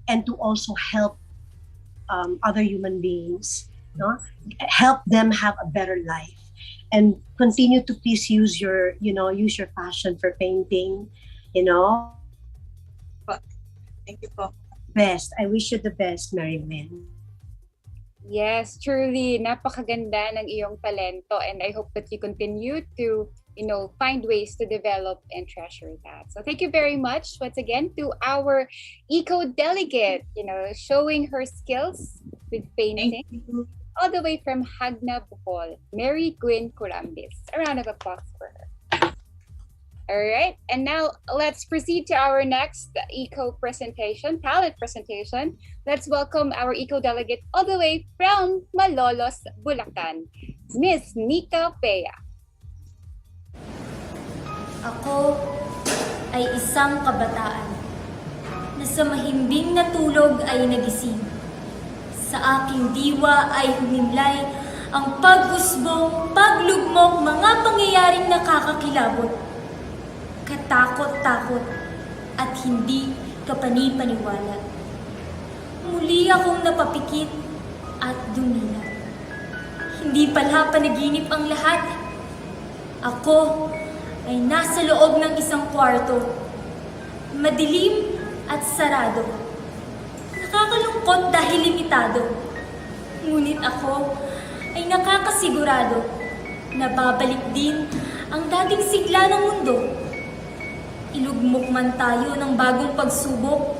and to also help other human beings, no, help them have a better life, and continue to please use your passion for painting, Thank you po. Best. I wish you the best, Mary Lynn. Yes, truly, napakaganda ng iyong talento, and I hope that you continue to, find ways to develop and treasure that. So thank you very much once again to our eco-delegate, showing her skills with painting. All the way from Hagna, Bohol, Mary Gwyn Curambis. A round of applause for her. All right, and now let's proceed to our next talent presentation. Let's welcome our eco-delegate all the way from Malolos, Bulacan, Miss Nika Pea. Ako ay isang kabataan na sa mahimbing na tulog ay nagising. Sa aking diwa ay humimlay ang pag-usbong, paglugmok, mga pangyayaring nakakakilabot. Katakot-takot at hindi kapani-paniwala. Muli akong napapikit at dumina. Hindi pala panaginip ang lahat. Ako ay nasa loob ng isang kwarto. Madilim at sarado. Nakakalungkot dahil limitado. Ngunit ako ay nakakasigurado na babalik din ang dating sigla ng mundo. Ilugmok man tayo ng bagong pagsubok.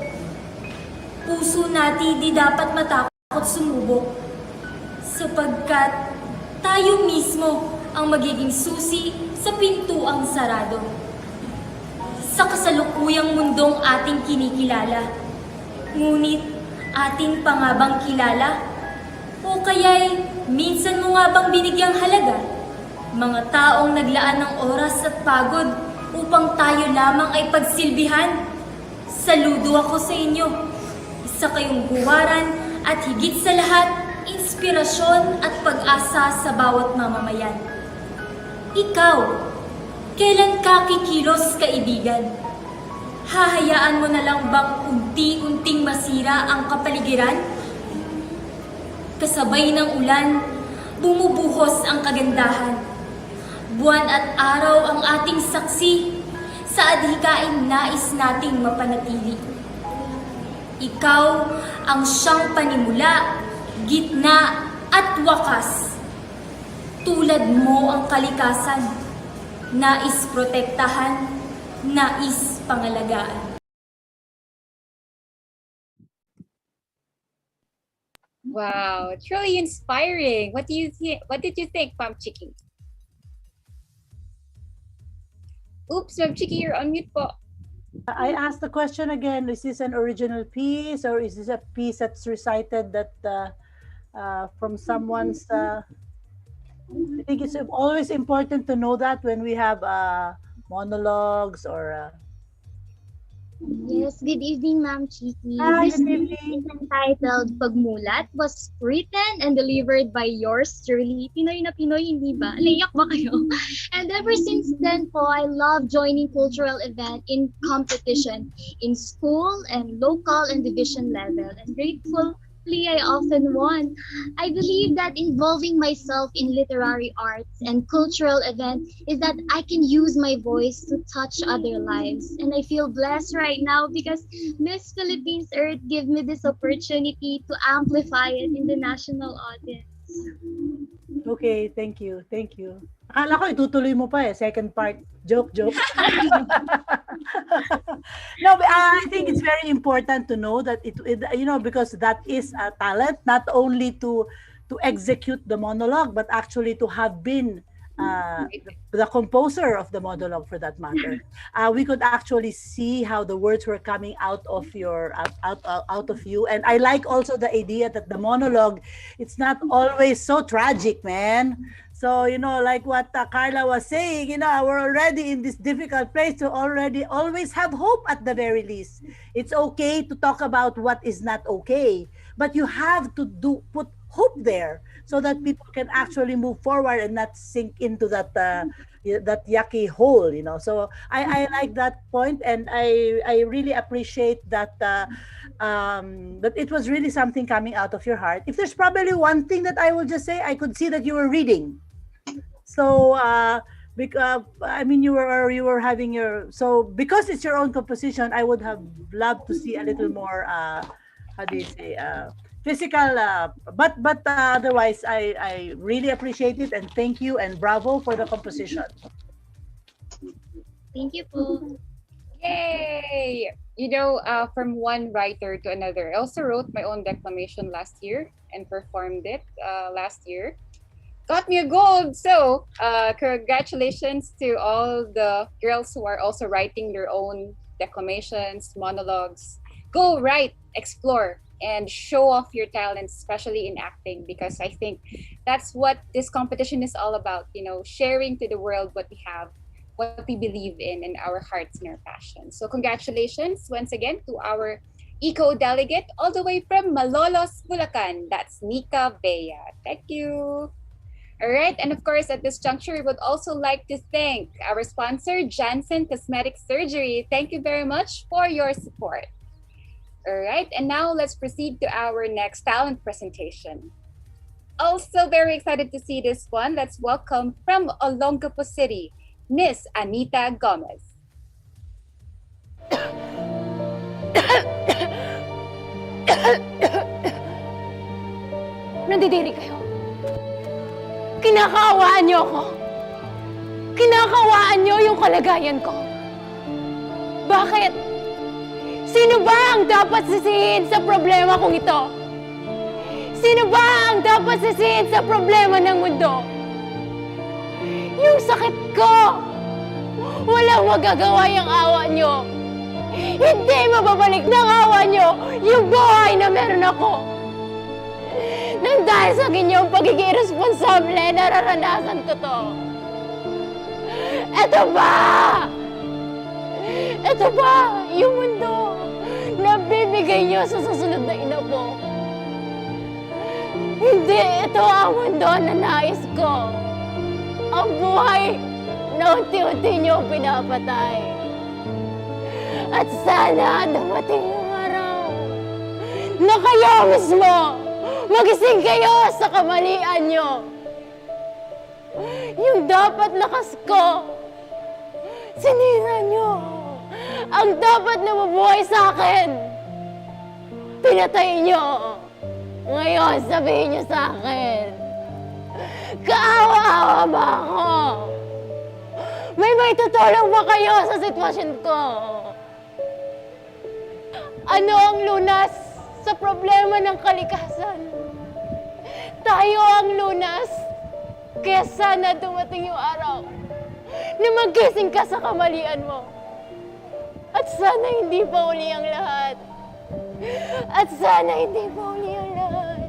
Puso natin di dapat matakot sumubok. Sapagkat tayo mismo ang magiging susi sa pintuang sarado. Sa kasalukuyang mundong ating kinikilala, ngunit ating pa nga bang kilala? O kaya'y minsan mo nga bang binigyang halaga? Mga taong naglaan ng oras at pagod upang tayo lamang ay pagsilbihan. Saludo ako sa inyo. Isa kayong buwaran at higit sa lahat, inspirasyon at pag-asa sa bawat mamamayan. Ikaw, kailan ka kikilos, kaibigan? Hahayaan mo na lang bang unti-unting masira ang kapaligiran? Kasabay ng ulan, bumubuhos ang kagandahan. Buwan at araw ang ating saksi sa adhikain nais nating mapanatili. Ikaw ang siyang panimula, gitna at wakas. Tulad mo ang kalikasan, nais protektahan, nais pangalagaan. Wow, truly inspiring. What do you think? What did you think, Ma'am Chiki? Oops, Ma'am Chiki, you're on mute po. I asked the question again, is this an original piece or is this a piece that's recited that from someone's I think it's always important to know that when we have monologues or Yes, good evening, Ma'am Chiki. Hi, This good piece evening. is entitled Pagmulat, was written and delivered by yours truly. Pinoy na Pinoy, hindi ba? Naiyak ba kayo? And ever since then po, I love joining cultural event in competition in school and local and division level. And gratefully, I often won. I believe that involving myself in literary arts and cultural event is that I can use my voice to touch other lives. And I feel blessed right now because Miss Philippines Earth gave me this opportunity to amplify it in the national audience. Okay, thank you. Thank you. Akala ko itutuloy mo pa eh, second part. Joke. No, but I think it's very important to know that it because that is a talent, not only to execute the monologue, but actually to have been the composer of the monologue for that matter. We could actually see how the words were coming out of your out of you, and I like also the idea that the monologue, it's not always so tragic, man. So like what Carla was saying, we're already in this difficult place to already always have hope at the very least. It's okay to talk about what is not okay, but you have to put hope there so that people can actually move forward and not sink into that yucky hole. So I like that point, and I really appreciate that that it was really something coming out of your heart. If there's probably one thing that I will just say, I could see that you were reading. So I mean, you were having because it's your own composition, I would have loved to see a little more how do you say physical, but otherwise I really appreciate it, and thank you and bravo for the composition. Thank you po. Yay! From one writer to another. I also wrote my own declamation last year and performed it last year. Got me a gold. So congratulations to all the girls who are also writing their own declamations, monologues. Go write, explore. and show off your talents, especially in acting, because I think that's what this competition is all about, sharing to the world what we have, what we believe in our hearts and our passions. So congratulations once again to our eco-delegate all the way from Malolos, Bulacan. That's Nika Bea. Thank you. All right, and of course, at this juncture, we would also like to thank our sponsor, Janssen Cosmetic Surgery. Thank you very much for your support. All right, and now let's proceed to our next talent presentation. Also very excited to see this one. Let's welcome from Olongapo City, Miss Anita Gomez. Nandidiri kayo. Kinakawaan niyo ako. Kinakawaan niyo yung kalagayan ko. Bakit? Sino ba ang dapat sisihin sa problema kong ito? Sino ba ang dapat sisihin sa problema ng mundo? Yung sakit ko! Walang magagawa yung awa niyo. Hindi mababalik ng awa niyo yung buhay na meron ako. Nang dahil sa inyong pagiging irresponsable, nararanasan ko to. Ito ba? Ito ba yung mundo na bibigay niyo sa susunod na inapo? Hindi ito ang mundo na nais ko. Ang buhay na unti-unti niyo pinapatay. At sana dumating yung araw na kayo mismo magising kayo sa kamalian niyo. Yung dapat lakas ko, sinira niyo. Ang dapat na mabuhay sa akin, pinatay niyo. Ngayon, sabihin niyo sa akin, kaawa-awa ba ako? May tutulong ba kayo sa sitwasyon ko? Ano ang lunas sa problema ng kalikasan? Tayo ang lunas. Kaya sana dumating yung araw na magising ka sa kamalian mo. At sana hindi pa uli ang lahat. At sana hindi pa uli ang lahat.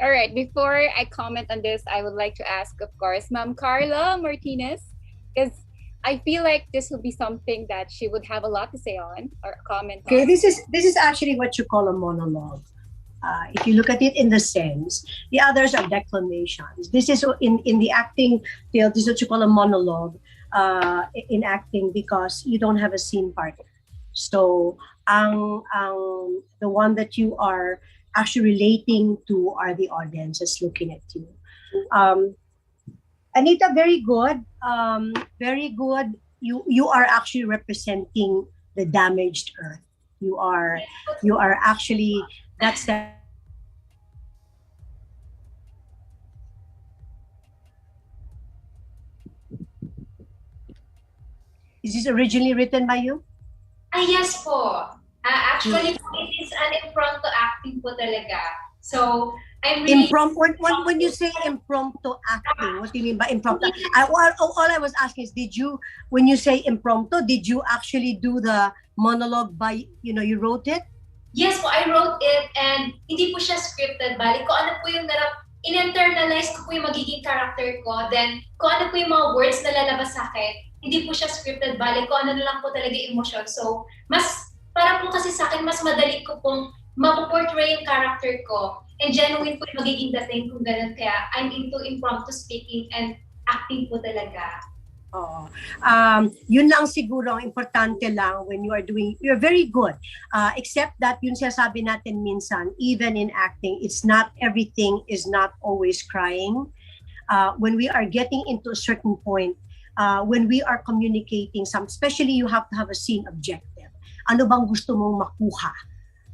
All right, before I comment on this, I would like to ask, of course, Ma'am Carla Martinez, because I feel like this would be something that she would have a lot to say on or comment Okay, on. this is actually what you call a monologue. If you look at it in the sense, the others are declamations. This is in the acting field. This is what you call a monologue in acting because you don't have a scene partner. So, the one that you are actually relating to are the audiences looking at you. Anita, very good. Very good. You are actually representing the damaged earth. You are actually that's the. Is this originally written by you? Yes po. Actually, it is an impromptu acting po talaga. So, I'm really... When you say impromptu acting, what do you mean by impromptu? All I was asking is, when you say impromptu, did you actually do the monologue by, you wrote it? Yes po, I wrote it and hindi po siya scripted. Bali, kung ano po yung in-internalize ko po yung magiging character ko, then kung ano po yung mga words na lalabas sa akin, hindi po siya scripted. Bali, kung ano na lang po talaga yung emotion. So, para po kasi sa akin, mas madali ko pong mapoportray yung character ko. And genuine po yung magiging dating kung ganun. Kaya I'm into impromptu speaking and acting po talaga. Oo. Yun lang siguro ang importante lang when you're very good. Except that yun sinasabi natin minsan, even in acting, everything is not always crying. When we are getting into a certain point, when we are communicating especially you have to have a scene objective. Ano bang gusto mong makuha?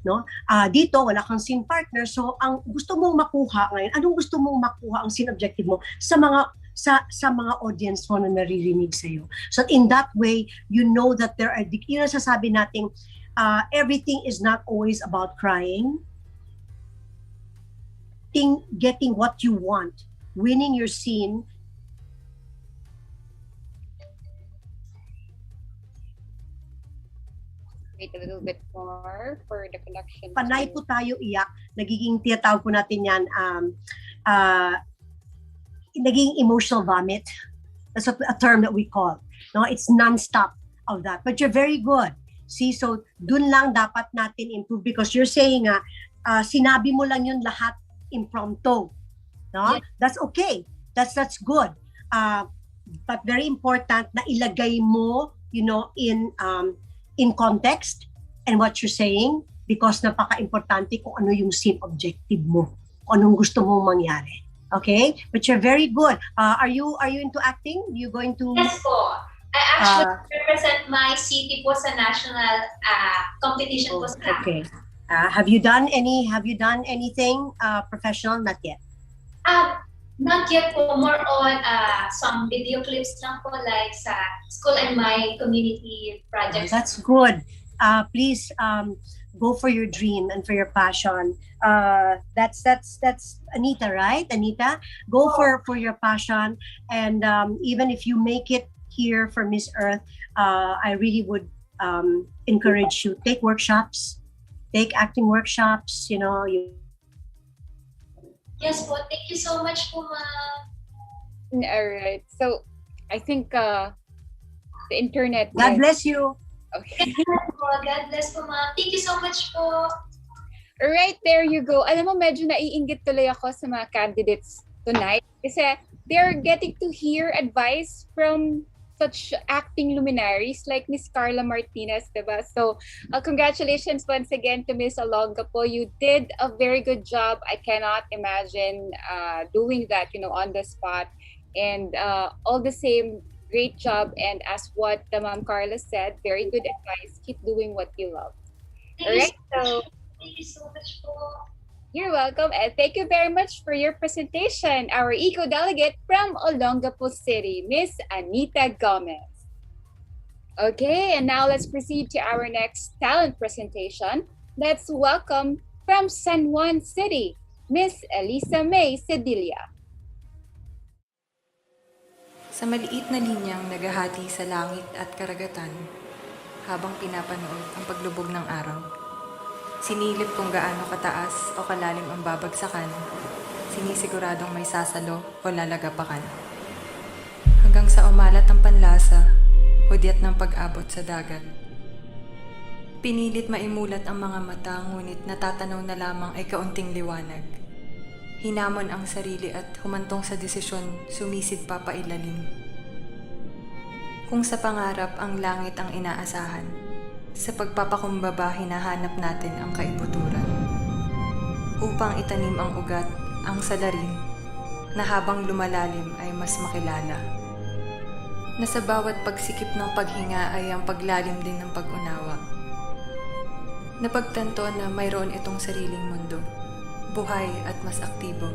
No? Dito, wala kang scene partner. So, ang gusto mong makuha ngayon, anong gusto mong makuha ang scene objective mo sa mga audience mo na naririnig sa'yo. So, in that way, you know that there are, yun ang sasabi natin, everything is not always about crying. getting what you want, winning your scene. Wait a little bit more for the connection. Panay po tayo iyak, nagiging tinatawag po natin yan, naging emotional vomit. That's a term that we call. No, it's non-stop of that. But you're very good. See, so dun lang dapat natin improve because you're saying sinabi mo lang yun lahat impromptu. No? Yes. That's okay. That's good. But very important na ilagay mo, in context and what you're saying because napaka-importante kung ano yung scene objective mo, kung anong gusto mong mangyari. Okay? But you're very good. Are you into acting? You going to? Yes po. I actually represent my city po sa national competition po sa Okay. Have you done anything professional? Not yet. Not yet po. More on some video clips lang po like sa school and my community projects. That's good. Please go for your dream and for your passion. That's Anita, right? Anita, go for your passion, and even if you make it here for Miss Earth, I really would encourage you take workshops, take acting workshops. Yes po. Thank you so much po, ma'am. All right. So I think the internet. God bless you. Okay. God bless po, ma'am. Thank you so much po. Right, there you go. Alam mo, medyo naiinggit tuloy ako sa mga candidates tonight kasi they're getting to hear advice from such acting luminaries like Miss Carla Martinez, diba? So, congratulations once again to Miss Olongapo. You did a very good job. I cannot imagine doing that, on the spot. And all the same, great job. And as what the Ma'am Carla said, very good advice. Keep doing what you love. All right, so thank you so much po. You're welcome, and thank you very much for your presentation, our eco-delegate from Olongapo City, Miss Anita Gomez. Okay, and now let's proceed to our next talent presentation. Let's welcome from San Juan City, Miss Elisa May Cedilia. Sa maliit na linyang naghahati sa langit at karagatan, habang pinapanood ang paglubog ng araw, sinilip kung gaano kataas o kalalim ang babagsakan, sinisiguradong may sasalo o lalagapakan. Hanggang sa umalat ang panlasa, hudyat ng pag-abot sa dagat. Pinilit maimulat ang mga mata, ngunit natatanaw na lamang ay kaunting liwanag. Hinamon ang sarili at humantong sa desisyon, sumisid pa pailalim. Kung sa pangarap ang langit ang inaasahan, sa pagpapakumbaba hinahanap natin ang kaibuturan. Upang itanim ang ugat, ang salarin, na habang lumalalim ay mas makilala. Na sa bawat pagsikip ng paghinga ay ang paglalim din ng pag-unawa. Napagtanto na mayroon itong sariling mundo, buhay at mas aktibo.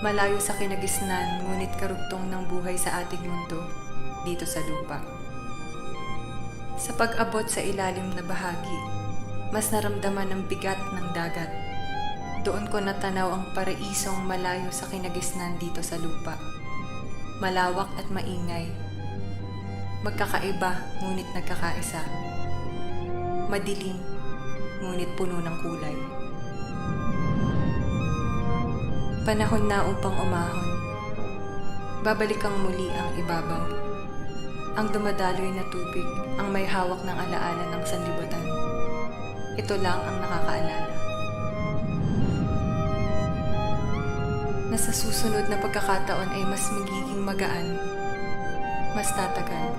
Malayo sa kinagisnan, ngunit karugtong ng buhay sa ating mundo, dito sa lupa. Sa pag-abot sa ilalim na bahagi, mas naramdaman ang bigat ng dagat. Doon ko natanaw ang paraisong malayo sa kinagisnan dito sa lupa. Malawak at maingay. Magkakaiba, ngunit nagkakaisa. Madilim, ngunit puno ng kulay. Panahon na upang umahon. Babalikan muli ang ibabaw. Ang dumadaloy na tubig ang may hawak ng alaala ng sanlibutan. Ito lang ang nakakaalala. Na sa susunod na pagkakataon ay mas magiging magaan, mas tatagal.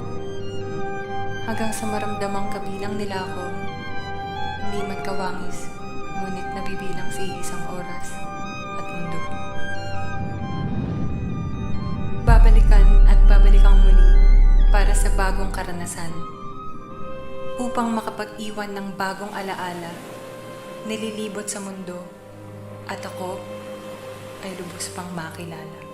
Hanggang sa maramdamang kabilang nila ako, hindi man kawangis, ngunit nabibilang sa iisang oras at mundo. Babalikan at babalikan muli para sa bagong karanasan, upang makapag-iwan ng bagong alaala, nililibot sa mundo, at ako ay lubos pang makilala.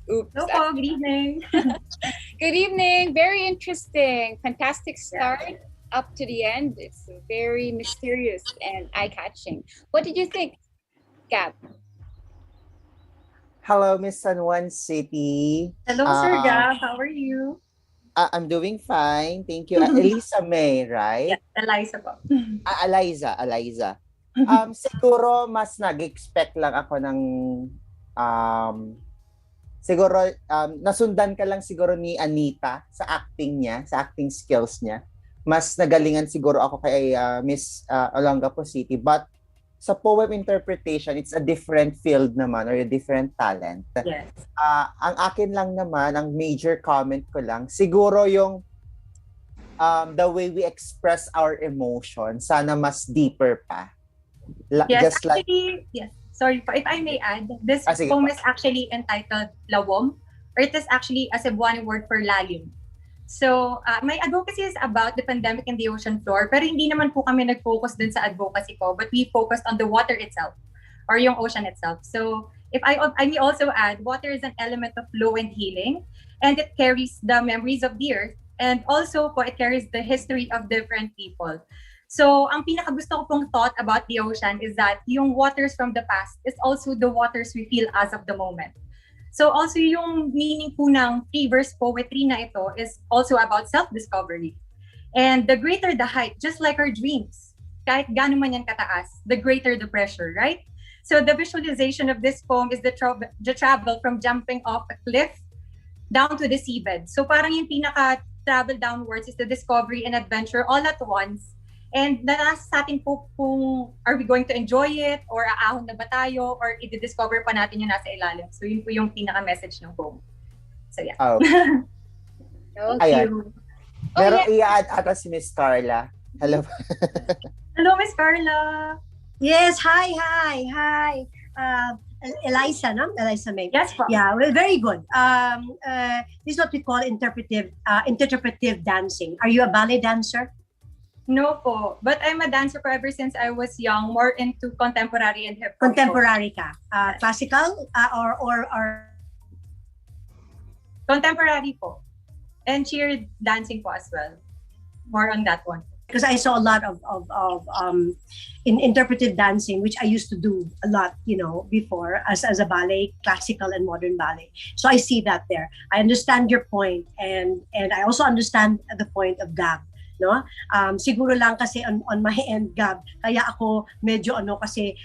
Oops. Hello, good evening. Good evening. Very interesting. Fantastic start up to the end. It's very mysterious and eye-catching. What did you think, Gab? Hello, Miss San Juan City. Hello, Sir Gab. How are you? I'm doing fine. Thank you. Elisa May, right? Yes, Eliza po. Eliza. Siguro mas nag-expect lang ako ng um, siguro nasundan ka lang siguro ni Anita sa acting niya, sa acting skills niya. Mas nagalingan siguro ako kay Miss Olongapo City, but sa poem interpretation, it's a different field naman or a different talent. Yes. Ang akin lang naman, ang major comment ko lang, siguro yung the way we express our emotion, sana mas deeper pa. Yes, Just actually, yes. Sorry po, if I may add, this poem is actually entitled Lawom, or it is actually a Cebuano word for lalim. So, my advocacy is about the pandemic in the ocean floor, pero hindi naman po kami nag-focus dun sa advocacy ko, but we focused on the water itself, or yung ocean itself. So, if I may also add, water is an element of flow and healing, and it carries the memories of the earth, and also po, it carries the history of different people. So, ang pinaka-gusto ko pong thought about the ocean is that yung waters from the past is also the waters we feel as of the moment. So also yung meaning po ng free-verse poetry na ito is also about self-discovery. And the greater the height, just like our dreams, kahit gaano man yan kataas, the greater the pressure, right? So the visualization of this poem is the travel from jumping off a cliff down to the seabed. So parang yung pinaka-travel downwards is the discovery and adventure all at once. And nasa sa atin po kung are we going to enjoy it or aahon na ba tayo or i-discover pa natin yung nasa ilalim. So yun po yung pinaka-message ng poem. So yeah. Oh. Ayan. Pero i-add ata si Miss Carla. Hello. Hello, Miss Carla. Yes, hi. Eliza, no? Eliza May. Yes, po. Yeah, well, very good. This is what we call interpretive dancing. Are you a ballet dancer? No po, but I'm a dancer for ever since I was young, more into contemporary and hip hop. Contemporary ka? Classical or contemporary po. And cheer dancing po as well. More on that one. Because I saw a lot of in interpretive dancing, which I used to do a lot, before as a ballet, classical and modern ballet. So I see that there. I understand your point, and I also understand the point of Gab. No? Siguro lang kasi on my end, Gab, kaya ako medyo kasi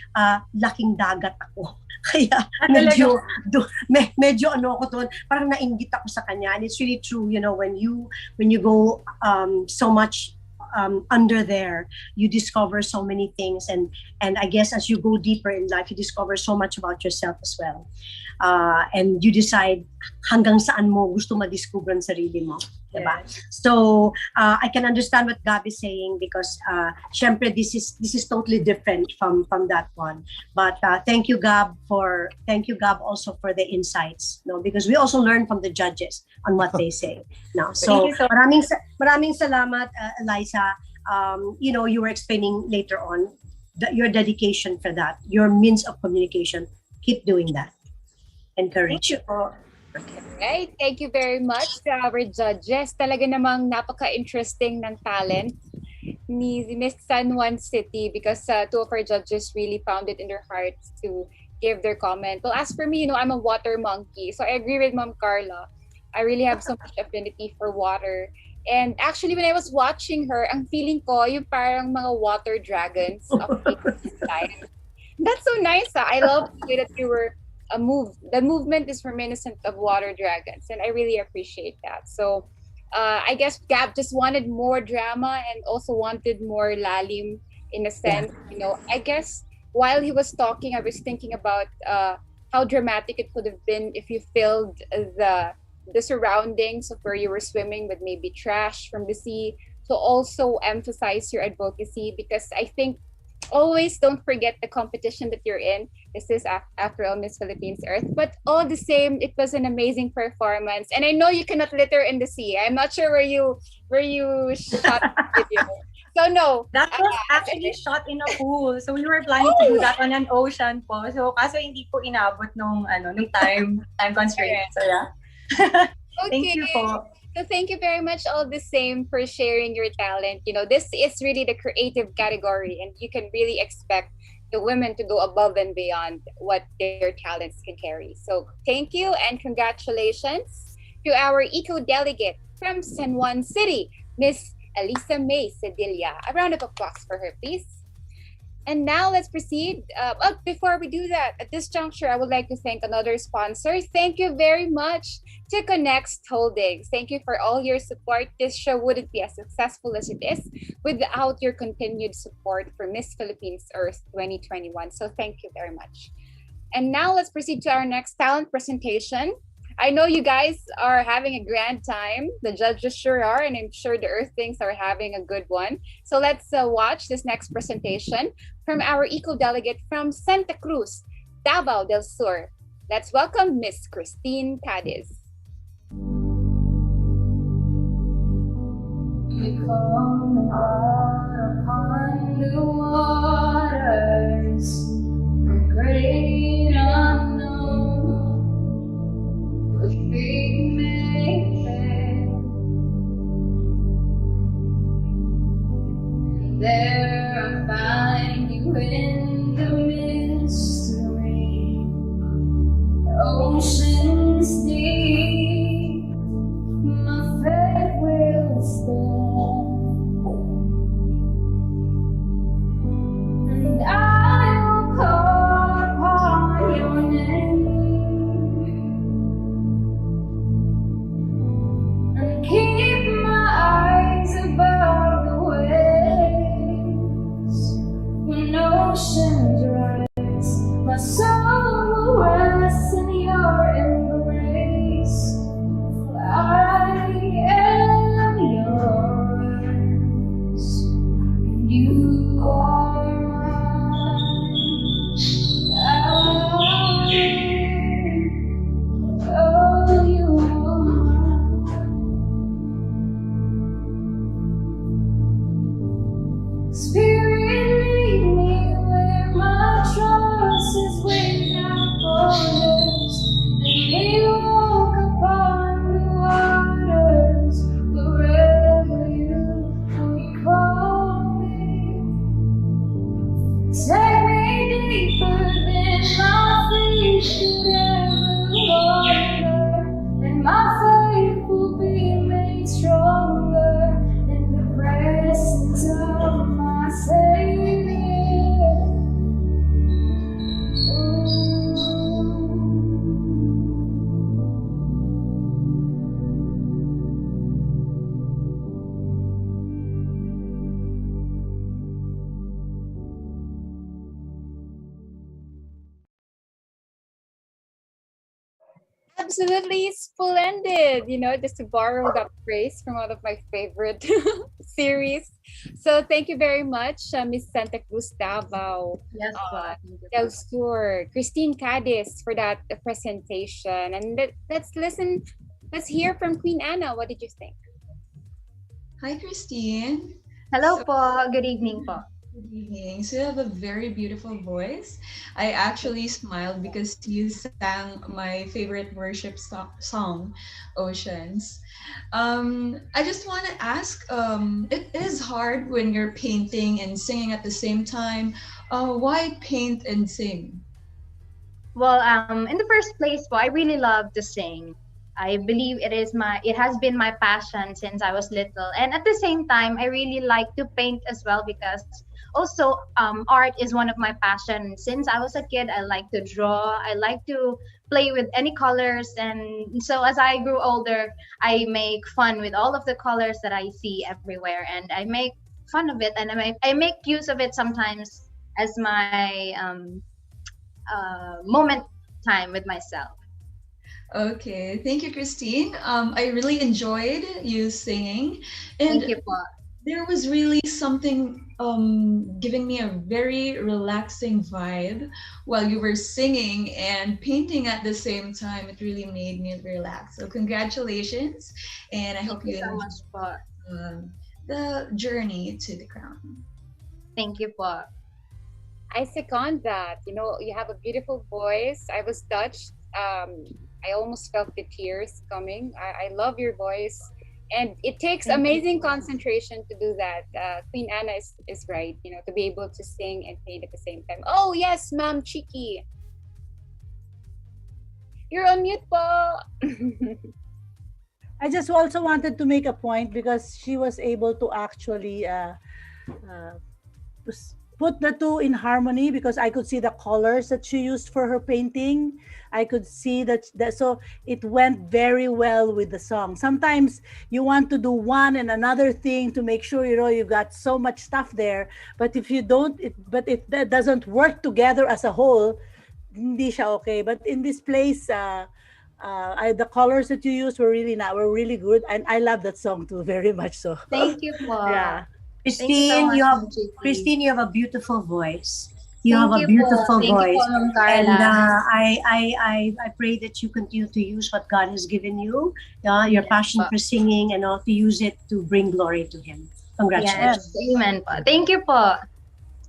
laking dagat ako. Kaya medyo ako doon, parang nainggit ako sa kanya. And it's really true, when you go so much under there, you discover so many things, and I guess as you go deeper in life, you discover so much about yourself as well. And you decide hanggang saan mo gusto madiscover ang sarili mo. Diba? So I can understand what Gab is saying because syempre this is totally different from that one. But thank you Gab also for the insights, because we also learn from the judges on what they say. No, so maraming salamat, Eliza. You were explaining later on your dedication for that, your means of communication. Keep doing that. Encourage you. Right. Thank you very much to our judges. Talaga namang napaka-interesting ng talent ni Miss San Juan City because two of our judges really found it in their hearts to give their comment. Well, as for me, I'm a water monkey. So I agree with Ma'am Carla. I really have so much affinity for water. And actually, when I was watching her, ang feeling ko, yung parang mga water dragons of time. That's so nice. I love the way that you were the movement is reminiscent of water dragons, and I really appreciate that. So I guess Gab just wanted more drama and also wanted more lalim in a sense. I guess while he was talking, I was thinking about how dramatic it could have been if you filled the surroundings of where you were swimming with maybe trash from the sea to also emphasize your advocacy, because I think always don't forget the competition that you're in. This is after all Miss Philippines Earth, but all the same, it was an amazing performance. And I know you cannot litter in the sea. I'm not sure where you shot the video. So no. That was actually shot in a pool. So we were planning to do that on an ocean po. So kaso hindi po inabot nung time constraint. So yeah. Thank you po. So thank you very much all the same for sharing your talent. This is really the creative category, and you can really expect the women to go above and beyond what their talents can carry. So thank you and congratulations to our eco-delegate from San Juan City, Miss Elisa May Cedilla. A round of applause for her, please. And now let's proceed. Before we do that, at this juncture, I would like to thank another sponsor. Thank you very much to Connect Holdings. Thank you for all your support. This show wouldn't be as successful as it is without your continued support for Miss Philippines Earth 2021. So thank you very much. And now let's proceed to our next talent presentation. I know you guys are having a grand time. The judges sure are, and I'm sure the Earthlings are having a good one. So let's watch this next presentation from our eco-delegate from Santa Cruz, Davao del Sur. Let's welcome Miss Christine Cadiz. We come out upon the waters, the great unknown. Feet may fail, there I find you in the mystery. Oceans deep, my faith will stand, and I will call upon your name. Keep my eyes above the waves. When oceans rise, my soul will rest in your embrace. For I am yours, and you are mine. Oh, you are Spirit, lead me where my trust is without borders. Let me walk upon the waters wherever you call me. Take me deeper than my feet could ever wander, and my faith will be made stronger in the presence of my Savior. Absolutely splendid. Just to borrow that phrase from one of my favorite series. So thank you very much, Miss Santa Cruz Davao. Yes, Del Sur, Christine Cadiz for that presentation. And let's listen. Let's hear from Queen Anna. What did you think? Hi, Christine. Hello po. Good evening po. Good evening. So you have a very beautiful voice. I actually smiled because you sang my favorite worship song, Oceans. I just want to ask, it is hard when you're painting and singing at the same time. Why paint and sing? Well, in the first place po, I really love to sing. I believe it has been my passion since I was little. And at the same time, I really like to paint as well because also art is one of my passions. Since I was a kid, I like to draw. I like to play with any colors. And so as I grew older, I make fun with all of the colors that I see everywhere. And I make fun of it, and I make use of it sometimes as my moment time with myself. Okay, thank you, Christine. I really enjoyed you singing, and thank you po. There was really something giving me a very relaxing vibe while you were singing and painting at the same time. It really made me relax. So congratulations, and I hope you so much po. the journey to the crown. Thank you po. I second that. You know, you have a beautiful voice. I was touched. I almost felt the tears coming. I love your voice. And it takes Thank amazing you. concentration to do that. Queen Anna is right, you know, to be able to sing and paint at the same time. Oh, yes, Ma'am Chiki. You're on mute po. I just also wanted to make a point because she was able to actually put the two in harmony, because I could see the colors that she used for her painting. I could see that so it went very well with the song. Sometimes you want to do one and another thing to make sure, you know, you've got so much stuff there. But if you don't, but if that doesn't work together as a whole, hindi siya okay. But in this place, the colors that you used were really good, and I love that song too very much. So Thank you po. yeah. Christine, you have a beautiful voice. You have a beautiful voice, and I pray that you continue to use what God has given you, your passion for singing, and all, to use it to bring glory to Him. Congratulations. Yes, amen po. Thank you po.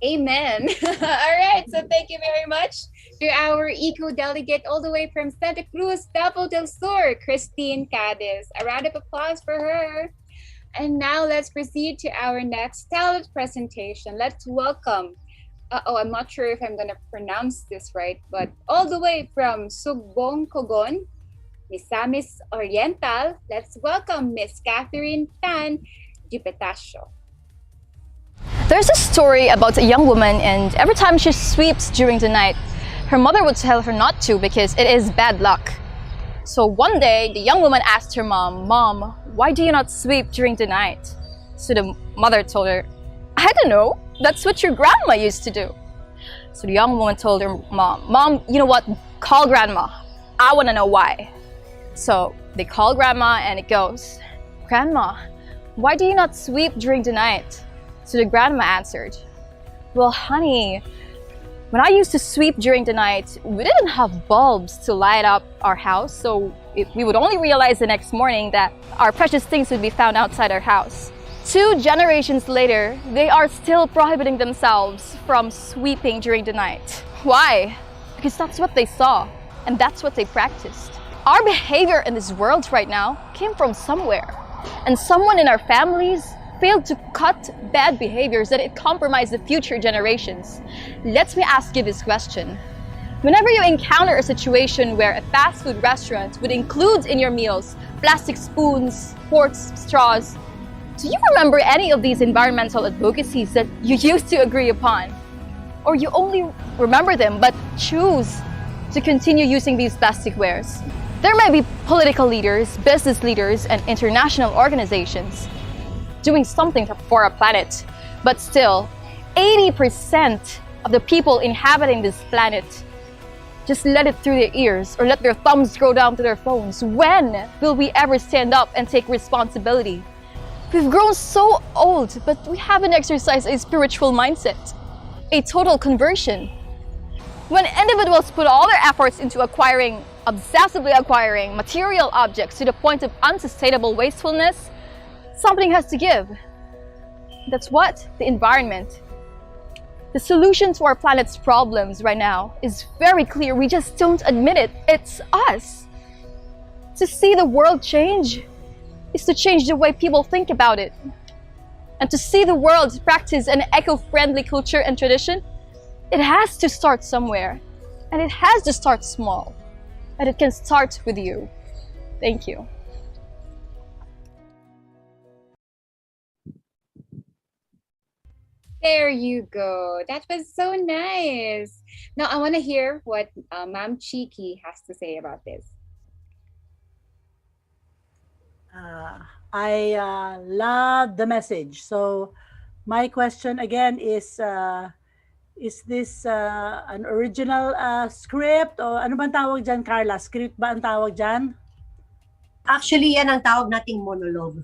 Amen. All right. So thank you very much to our eco-delegate all the way from Santa Cruz, Davao del Sur, Christine Cadiz. A round of applause for her. And now let's proceed to our next talent presentation. Let's welcome, I'm not sure if I'm going to pronounce this right, but all the way from Sugbong Cogon, Misamis Oriental, let's welcome Miss Catherine Tan Dipetacio. There's a story about a young woman, and every time she sweeps during the night, her mother would tell her not to because it is bad luck. So one day, the young woman asked her mom, "Mom, why do you not sweep during the night?" So the mother told her, "I don't know, that's what your grandma used to do." So the young woman told her mom, "Mom, you know what, call grandma, I want to know why." So they call grandma and it goes, "Grandma, why do you not sweep during the night?" So the grandma answered, "Well, honey, when I used to sweep during the night, we didn't have bulbs to light up our house, so we would only realize the next morning that our precious things would be found outside our house." 2 generations later, they are still prohibiting themselves from sweeping during the night. Why? Because that's what they saw, and that's what they practiced. Our behavior in this world right now came from somewhere, and someone in our families failed to cut bad behaviors that it compromised the future generations. Let me ask you this question. Whenever you encounter a situation where a fast food restaurant would include in your meals plastic spoons, forks, straws, do you remember any of these environmental advocacies that you used to agree upon? Or you only remember them but choose to continue using these plastic wares? There may be political leaders, business leaders, and international organizations doing something for our planet, but still, 80% of the people inhabiting this planet just let it through their ears or let their thumbs go down to their phones. When will we ever stand up and take responsibility? We've grown so old, but we haven't exercised a spiritual mindset, a total conversion. When individuals put all their efforts into obsessively acquiring material objects to the point of unsustainable wastefulness, something has to give. That's what? The environment. The solution to our planet's problems right now is very clear. We just don't admit it. It's us. To see the world change is to change the way people think about it. And to see the world practice an eco-friendly culture and tradition, it has to start somewhere. And it has to start small. And it can start with you. Thank you. There you go. That was so nice. Now I want to hear what Ma'am Chiki has to say about this. I love the message. So my question again is this an original script o ano bang tawag dyan, Carla? Script ba ang tawag dyan? Actually, yan ang tawag nating monologue.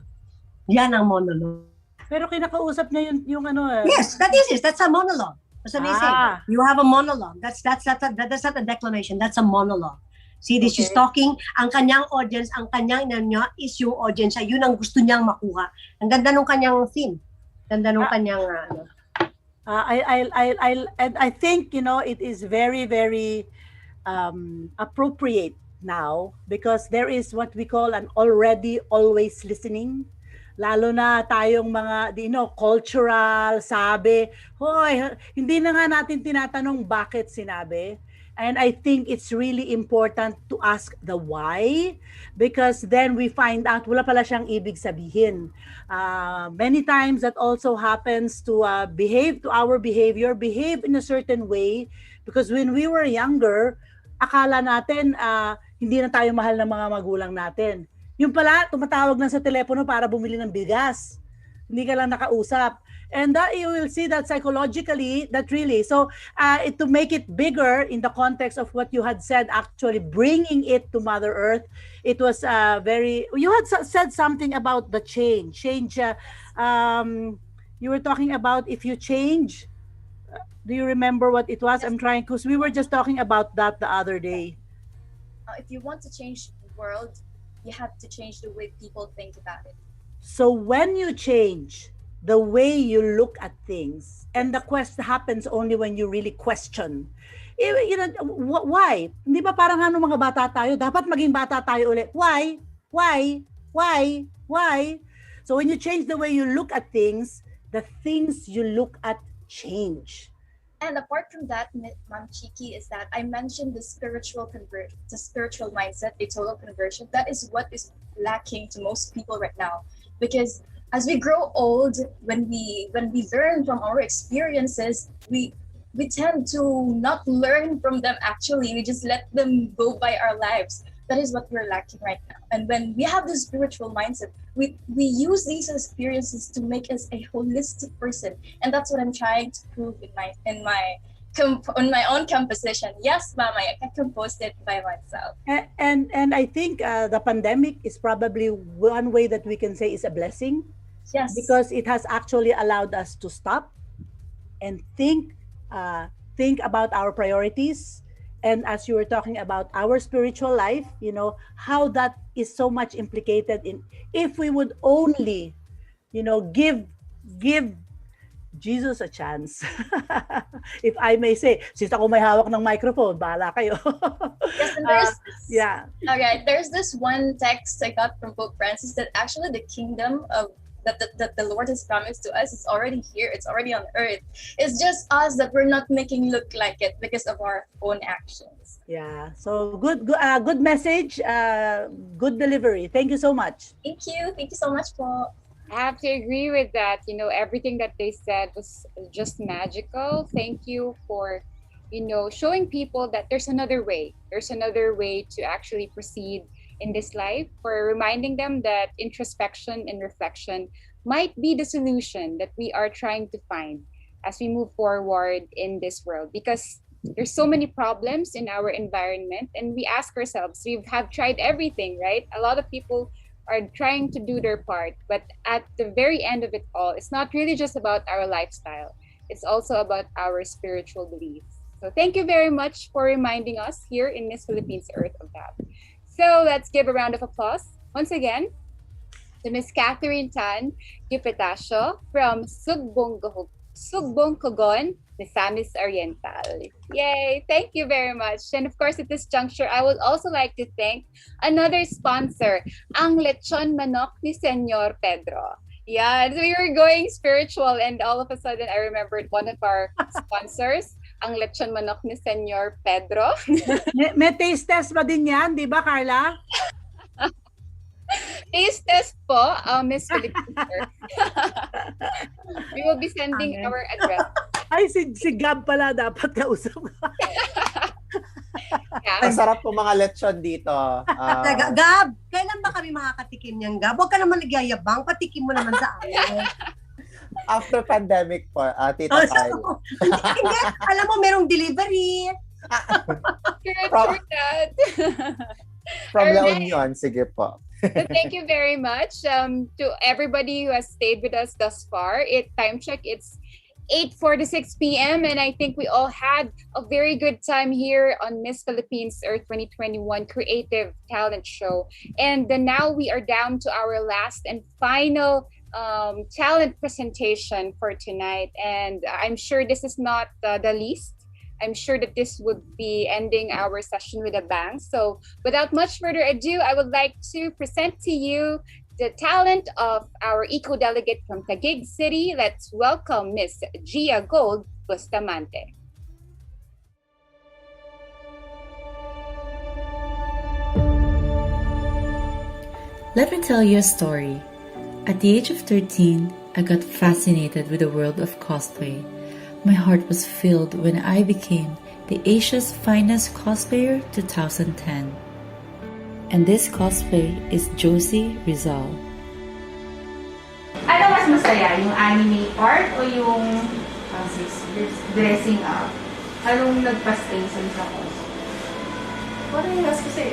Yan ang monologue. Pero kinakausap niya yung ano eh. Yes, that's a monologue. That's what they say. You have a monologue. That's not a declamation. That's a monologue. See, this is talking, ang kanyang audience, ang kanyang niya is yung audience, yun ang gusto niyang makuha. Ang ganda nung kanyang theme. Ganda nung kanyang I think, you know, it is very, very appropriate now because there is what we call an already always listening. Lalo na tayong mga, you know, cultural, sabi, hoy, hindi na nga natin tinatanong bakit sinabi. And I think it's really important to ask the why because then we find out wala pala siyang ibig sabihin. Many times that also happens to behave in a certain way because when we were younger, akala natin hindi na tayo mahal ng mga magulang natin. Yung pala, tumatawag na sa telepono para bumili ng bigas. Hindi ka lang nakausap. And you will see that psychologically, that really, so to make it bigger in the context of what you had said, actually bringing it to Mother Earth, it was you had said something about the change. You were talking about if you change, do you remember what it was? I'm trying, because we were just talking about that the other day. If you want to change the world, you have to change the way people think about it. So when you change the way you look at things, and the quest happens only when you really question, you know, why? Hindi ba parang ano mga bata tayo, dapat maging bata tayo ulit. Why? So when you change the way you look at things, the things you look at change. And apart from that, Ma'am Chiki, is that I mentioned the spiritual conversion, the spiritual mindset, the total conversion. That is what is lacking to most people right now. Because as we grow old, when we learn from our experiences, we tend to not learn from them actually. We just let them go by our lives. That is what we're lacking right now. And when we have this spiritual mindset, we use these experiences to make us a holistic person. And that's what I'm trying to prove in my own composition. Yes, Mama, I can compose it by myself. And I think the pandemic is probably one way that we can say is a blessing. Yes. Because it has actually allowed us to stop and think about our priorities. And as you were talking about our spiritual life, you know, how that is so much implicated in if we would only, you know, give Jesus a chance. If I may say, since ako may hawak ng microphone, bahala kayo. Yes, and there's Okay, there's this one text I got from Pope Francis that actually the kingdom of that the Lord has promised to us is already here. It's already on earth. It's just us that we're not making look like it because of our own actions. Yeah. So good message. Good delivery. Thank you so much. Thank you so much, Paul. I have to agree with that. You know, everything that they said was just magical. Thank you for, you know, showing people that there's another way. There's another way to actually proceed in this life, for reminding them that introspection and reflection might be the solution that we are trying to find as we move forward in this world. Because there's so many problems in our environment, and we ask ourselves, we have tried everything, right? A lot of people are trying to do their part, but at the very end of it all, it's not really just about our lifestyle. It's also about our spiritual beliefs. So thank you very much for reminding us here in Miss Philippines Earth of that. So let's give a round of applause once again to Miss Catherine Tan Yupetasio from Sugbong Cogon, Misamis Oriental. Yay! Thank you very much. And of course, at this juncture, I would also like to thank another sponsor, ang lechon manok ni Senyor Pedro. Yeah, so we were going spiritual, and all of a sudden, I remembered one of our sponsors, ang lechon manok ni Senyor Pedro. May taste test ba din yan, di ba, Carla? Taste test po, Miss Philippines. We will be sending our address. Ay, si Gab pala dapat kausap. Ang sarap po mga lechon dito. Gab, kailan ba kami makakatikim niyang Gab? Huwag ka naman nagyayabang, patikim mo naman sa amin. After pandemic po, Tita Carla. Hindi, alam mo, merong delivery. From La Union, sige po. So thank you very much to everybody who has stayed with us thus far. Time check, it's 8:46 p.m. and I think we all had a very good time here on Miss Philippines Earth 2021 Creative Talent Show. And then now we are down to our last and final talent presentation for tonight. And I'm sure this is not the least. I'm sure that this would be ending our session with a bang. So without much further ado, I would like to present to you the talent of our eco-delegate from Taguig City. Let's welcome Miss Gia Gold Bustamante. Let me tell you a story. At the age of 13, I got fascinated with the world of cosplay. My heart was filled when I became the Asia's Finest Cosplayer 2010. And this cosplay is Josie Rizal. Ano mas masaya? Yung anime part o yung dressing up? Anong nagpa-stay sa cosplay? Parehas kasi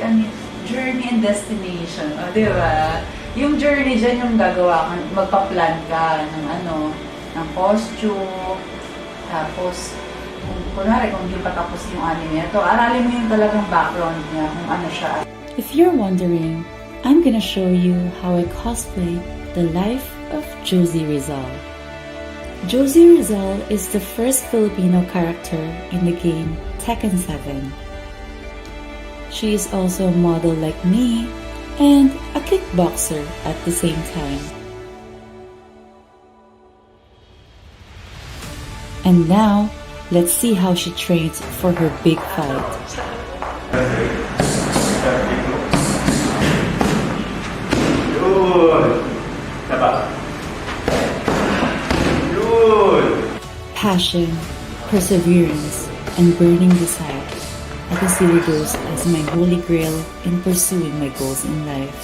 journey and destination. O, di ba? Yung journey dyan yung gagawa ka, magpa-plan ka ng costume. Tapos, kunwari kung hindi pa tapos yung anime ito, aralin mo yung talagang background niya, kung ano siya. If you're wondering, I'm gonna show you how I cosplay the life of Josie Rizal. Josie Rizal is the first Filipino character in the game Tekken 7. She is also a model like me and a kickboxer at the same time. And now, let's see how she trains for her big fight. Passion, perseverance, and burning desire. I consider those as my holy grail in pursuing my goals in life.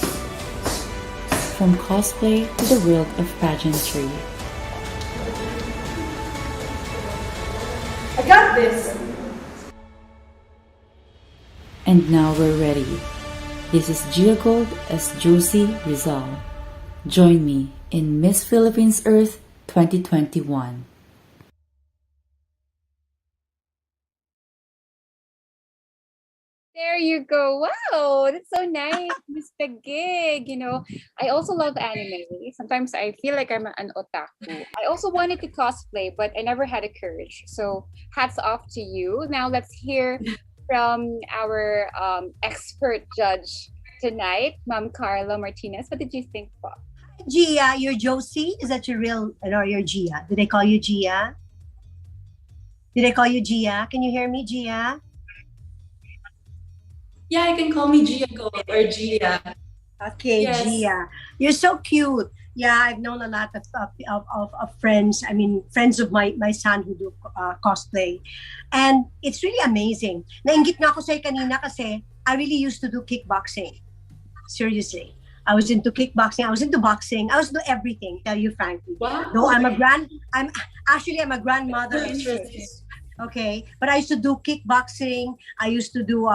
From cosplay to the world of pageantry. I got this! And now we're ready. This is Gia Gold as Josie Rizal. Join me in Miss Philippines Earth 2021. There you go. Wow, that's so nice, Mr. Gig. You know, I also love anime. Sometimes I feel like I'm an otaku. I also wanted to cosplay, but I never had the courage. So hats off to you. Now let's hear from our expert judge tonight, Ma'am Carla Martinez. What did you think, po? Gia, you're Josie? Is that your real, or you're Gia? Did I call you Gia? Did I call you Gia? Can you hear me, Gia? Yeah, you can call me Gia Gold or Gia. Okay, yes. Gia. You're so cute. Yeah, I've known a lot of friends. I mean, friends of my son who do cosplay. And it's really amazing. Nainggit nga ako sa'yo kanina kasi I really used to do kickboxing. Seriously. I was into kickboxing. I was into boxing. I was into everything, tell you frankly. Wow. Though I'm a grandmother. Okay, but I used to do kickboxing. I used to do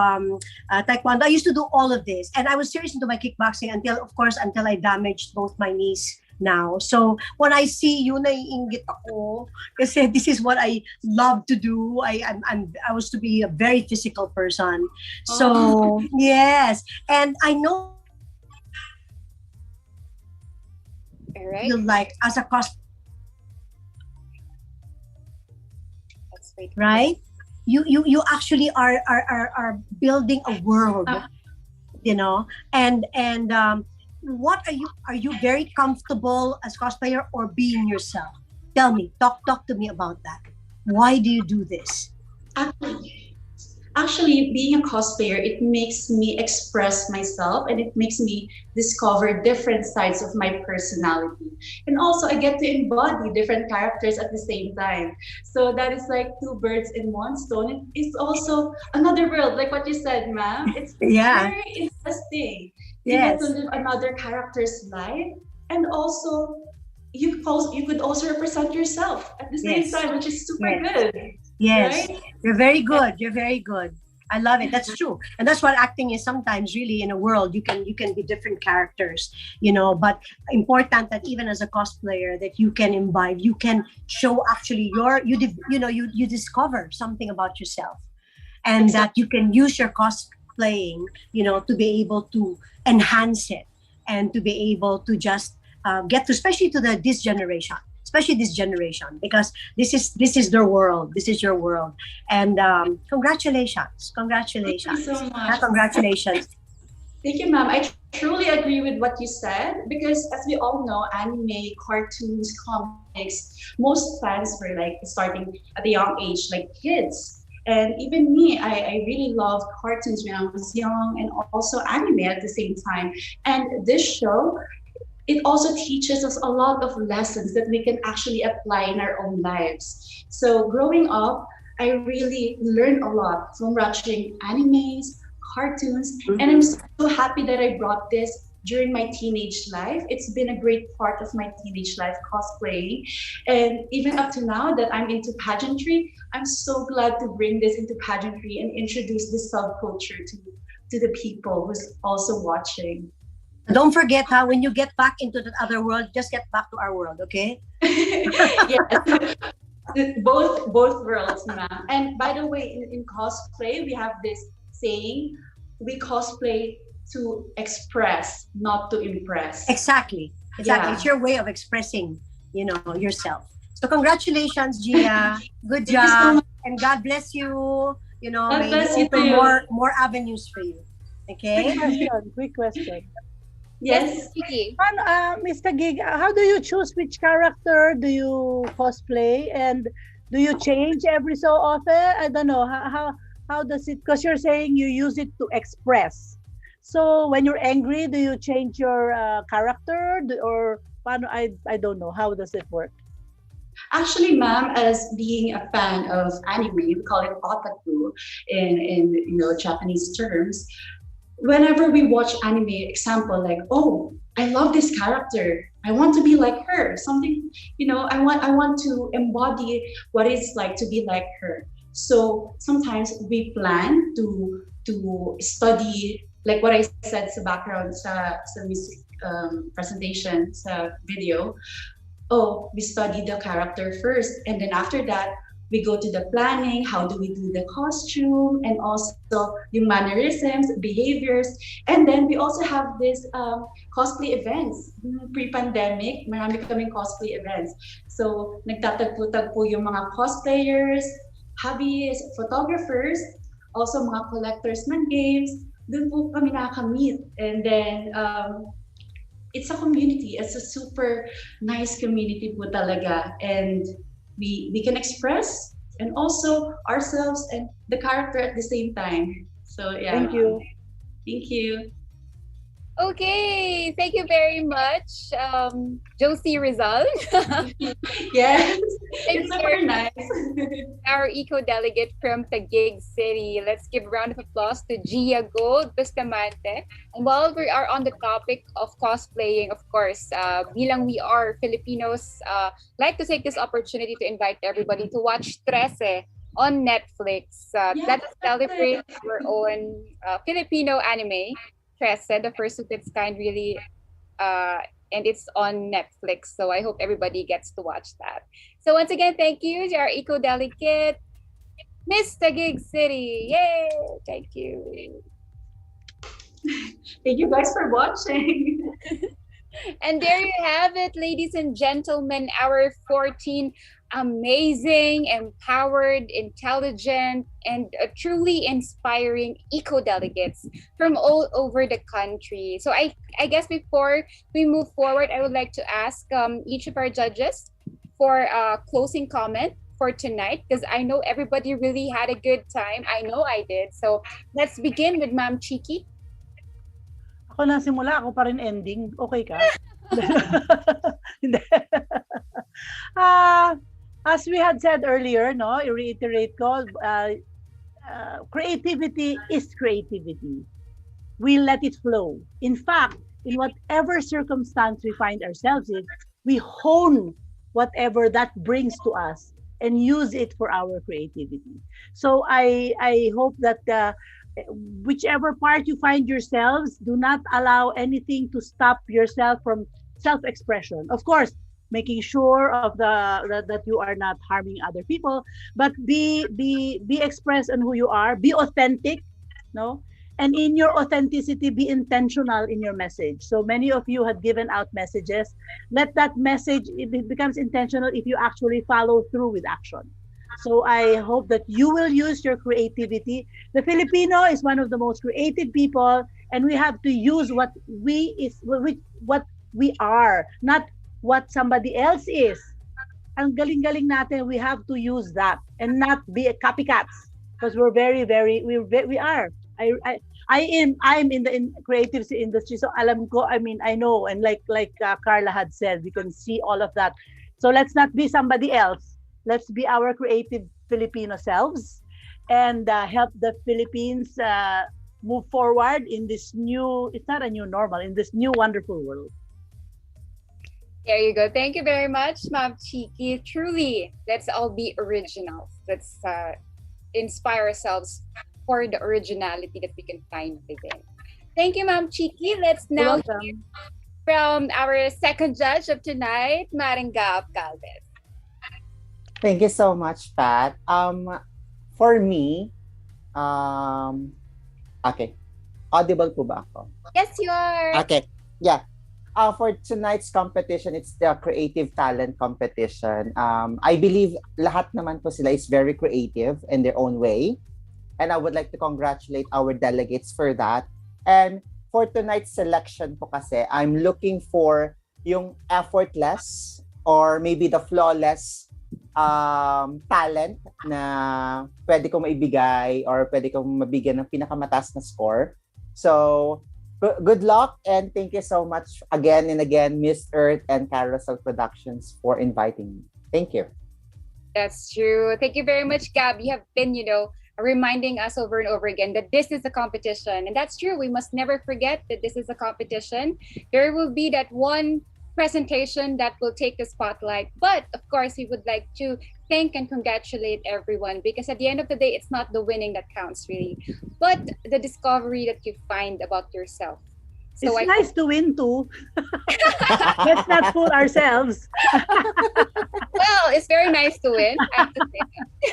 taekwondo. I used to do all of this, and I was serious into my kickboxing until I damaged both my knees. Now, so when I see you, naiinggit ako kasi this is what I love to do. I was to be a very physical person. So yes, and I know. All right. You like as a cost. Right? You actually are building a world, you know, and what are you very comfortable as cosplayer or being yourself? Tell me, talk to me about that. Why do you do this? Actually, being a cosplayer, it makes me express myself and it makes me discover different sides of my personality. And also, I get to embody different characters at the same time. So that is like two birds in one stone. It's also another world, like what you said, ma'am. It's very interesting. You get to live another character's life, and also you could also represent yourself at the same time, which is super good. Yes, right? You're very good. You're very good. I love it. That's true. And that's what acting is sometimes really in a world. You can be different characters, but important that even as a cosplayer that you can imbibe, you can show actually you discover something about yourself, and that you can use your cosplaying, to be able to enhance it and to be able to just get to, especially to especially this generation, because this is their world. This is your world. And congratulations. Thank you so much. Congratulations. Thank you, ma'am. I truly agree with what you said, because as we all know, anime, cartoons, comics, most fans were like starting at a young age, like kids. And even me, I really loved cartoons when I was young, and also anime at the same time. And this show, it also teaches us a lot of lessons that we can actually apply in our own lives. So growing up, I really learned a lot from watching animes, cartoons, and I'm so happy that I brought this during my teenage life. It's been a great part of my teenage life, cosplaying. And even up to now that I'm into pageantry, I'm so glad to bring this into pageantry and introduce this subculture to the people who's also watching. Don't forget how when you get back into that other world, just get back to our world, okay? Yes. Both worlds, ma'am. And by the way, in cosplay, we have this saying, we cosplay to express, not to impress. Exactly. Yeah. It's your way of expressing, yourself. So congratulations, Gia. Good Thank you so job. much. And God bless you. God May bless He you open too. more avenues for you. Okay? Quick question. Yes. Mr. Gig, how do you choose which character do you cosplay, and do you change every so often? I don't know how does it, because you're saying you use it to express. So when you're angry, do you change your character, or I don't know, how does it work? Actually, ma'am, as being a fan of anime, we call it otaku in Japanese terms. Whenever we watch anime, example like, oh, I love this character, I want to be like her. Something, I want to embody what it's like to be like her. So sometimes we plan to study, like what I said sa background sa music presentation sa video. Oh, we study the character first, and then after that, we go to the planning, how do we do the costume, and also yung mannerisms, behaviors. And then we also have this cosplay events. Pre-pandemic, marami kaming cosplay events. So nagtatagpo-tagpo yung mga cosplayers, hobbies, photographers, also mga collectors ng games. Doon po kami nakameet. And then it's a community. It's a super nice community po talaga. And we can express and also ourselves and the character at the same time. So yeah. Thank you. Thank you. Okay, thank you very much, Josie Rizal. Yes, Thank it's you super very nice. Our eco-delegate from Taguig City. Let's give a round of applause to Gia Gold Bustamante. And while we are on the topic of cosplaying, of course, bilang we are Filipinos, like to take this opportunity to invite everybody to watch Trece on Netflix. Let us celebrate our own Filipino anime. Trece, the first of its kind, really, and it's on Netflix. So I hope everybody gets to watch that. So once again, thank you to our eco-delegate, Miss Taguig City. Yay! Thank you. Thank you guys for watching. And there you have it, ladies and gentlemen, our 14 amazing, empowered, intelligent, and truly inspiring eco-delegates from all over the country. So I guess before we move forward, I would like to ask each of our judges for a closing comment for tonight, because I know everybody really had a good time. I know I did. So let's begin with Ma'am Chiki. Ako na simula, ako pa rin ending. Okay ka? Hindi. As we had said earlier, no, i-reiterate ko, creativity is creativity. We let it flow. In fact, in whatever circumstance we find ourselves in, we hone whatever that brings to us and use it for our creativity. So I hope that whichever part you find yourselves, do not allow anything to stop yourself from self-expression. Of course, making sure of that you are not harming other people, but be expressed on who you are, be authentic, no? And in your authenticity, be intentional in your message. So many of you have given out messages. Let that message, it becomes intentional if you actually follow through with action. So I hope that you will use your creativity. The Filipino is one of the most creative people, and we have to use what we are, not what somebody else is. Ang galing-galing natin, we have to use that and not be copycats, because we're very we are. I'm in the creative industry, so alam ko. I mean, I know, and like Carla had said, we can see all of that. So let's not be somebody else. Let's be our creative Filipino selves, and help the Philippines move forward in this new. It's not a new normal, in this new wonderful world. There you go. Thank you very much, Ma'am Chiki. Truly, let's all be originals. Let's inspire ourselves for the originality that we can find within. Thank you, Ma'am Chiki. Let's now hear from our second judge of tonight, Maringap Calves. Thank you so much, Pat. For me, okay. Audible po ba ako? Yes, you are. Okay. Yeah. For tonight's competition, it's the creative talent competition. I believe lahat naman po sila is very creative in their own way. And I would like to congratulate our delegates for that. And for tonight's selection po kasi, I'm looking for yung effortless or maybe the flawless talent na pwede kong maibigay or pwede kong mabigyan ng pinakamataas na score. So, good luck, and thank you so much again and again, Miss Earth and Carousel Productions, for inviting me. Thank you. That's true. Thank you very much, Gab. You have been, reminding us over and over again that this is a competition. And that's true. We must never forget that this is a competition. There will be that one presentation that will take the spotlight. But of course, we would like to thank and congratulate everyone, because at the end of the day, it's not the winning that counts really, but the discovery that you find about yourself. So it's nice to win too. Let's not fool ourselves. Well, it's very nice to win, I have to say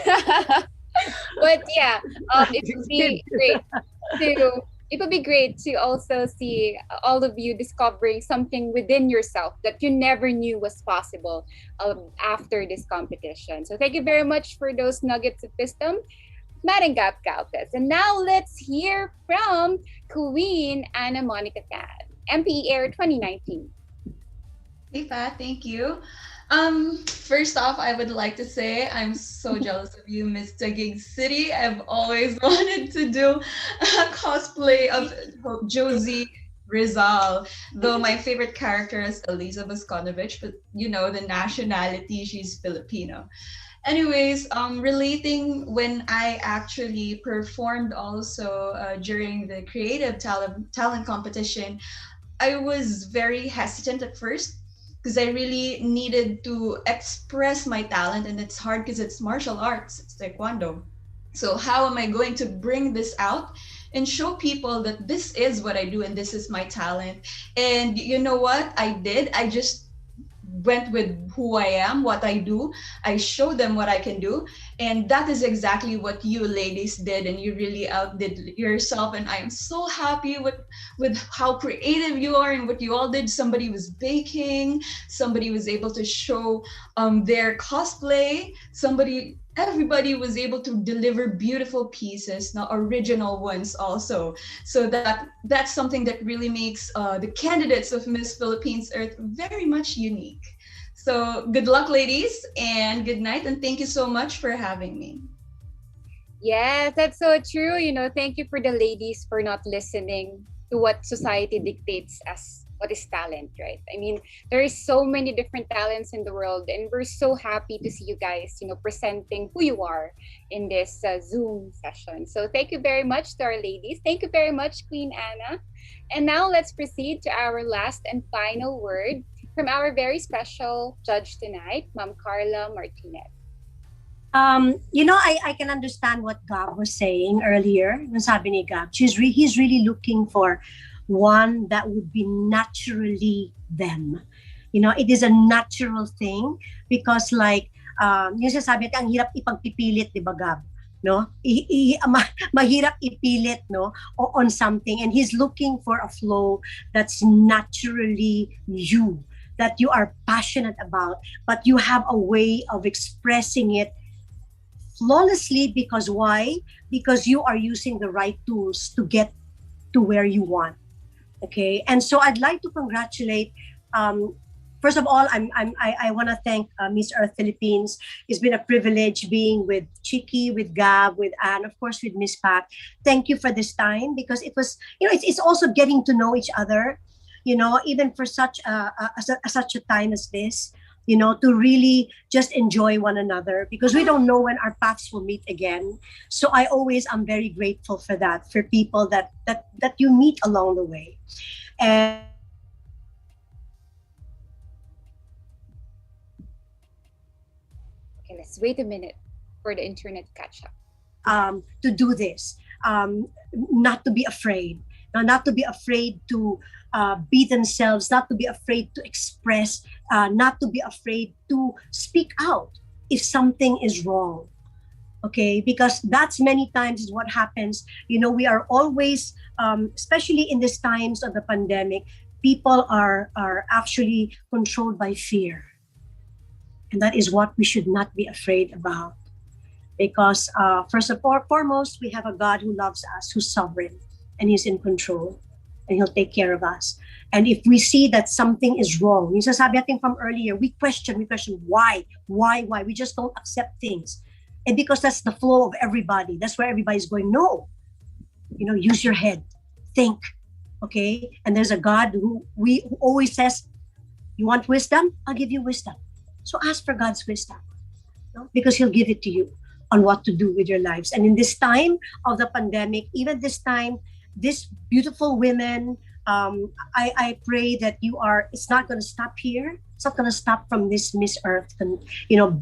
that. But yeah, it would be great to also see all of you discovering something within yourself that you never knew was possible after this competition. So thank you very much for those nuggets of wisdom, Maringap Calpes. And now let's hear from Queen Anna Monica Tan, MPE Air 2019. Hey, Pat, thank you. First off, I would like to say I'm so jealous of you, Miss Taguig City. I've always wanted to do a cosplay of Josie Rizal, though my favorite character is Eliza Bosconovich, but the nationality, she's Filipino. Anyways, relating when I actually performed also during the creative talent competition, I was very hesitant at first, because I really needed to express my talent, and it's hard because it's martial arts, it's taekwondo. So how am I going to bring this out and show people that this is what I do and this is my talent? And you know what I did? I just went with who I am, what I do. I showed them what I can do. And that is exactly what you ladies did. And you really outdid yourself. And I am so happy with how creative you are and what you all did. Somebody was baking. Somebody was able to show their cosplay. Everybody was able to deliver beautiful pieces, not original ones also. So that's something that really makes the candidates of Miss Philippines Earth very much unique. So good luck, ladies, and good night, and thank you so much for having me. Yes, that's so true. Thank you for the ladies for not listening to what society dictates as what is talent, right? I mean, there is so many different talents in the world, and we're so happy to see you guys, presenting who you are in this Zoom session. So thank you very much to our ladies. Thank you very much, Queen Anna. And now let's proceed to our last and final word from our very special judge tonight, Ma'am Carla Martinez. I can understand what Gab was saying earlier. Nung sabi ni Gab, he's really looking for one that would be naturally them. It is a natural thing because like, yung sasabi natin, ang hirap ipagpipilit, di ba Gab? No? Mahirap ipilit, no? On something. And he's looking for a flow that's naturally you, that you are passionate about, but you have a way of expressing it flawlessly. Because why? Because you are using the right tools to get to where you want. Okay, and so I'd like to congratulate. First of all, I want to thank Miss Earth Philippines. It's been a privilege being with Chiki, with Gab, with Anne, of course, with Miss Pat. Thank you for this time because it was, it's also getting to know each other. Even for such a time as this. To really just enjoy one another because we don't know when our paths will meet again. So I'm very grateful for that, for people that you meet along the way. And okay, let's wait a minute for the internet to catch up. To do this, not to be afraid, not to be afraid to be themselves, not to be afraid to express, not to be afraid to speak out if something is wrong. Okay, because that's many times is what happens. We are always, especially in these times of the pandemic, people are actually controlled by fear. And that is what we should not be afraid about. Because first of all, foremost, we have a God who loves us, who's sovereign, and he's in control. And he'll take care of us. And if we see that something is wrong, yung sasabi natin from earlier, we question why. We just don't accept things. And because that's the flow of everybody. That's where everybody's going, no. Use your head, think, okay? And there's a God who always says, you want wisdom? I'll give you wisdom. So ask for God's wisdom, because he'll give it to you on what to do with your lives. And in this time of the pandemic, even this time, these beautiful women, I pray that it's not going to stop here. It's not going to stop from this Miss Earth. And,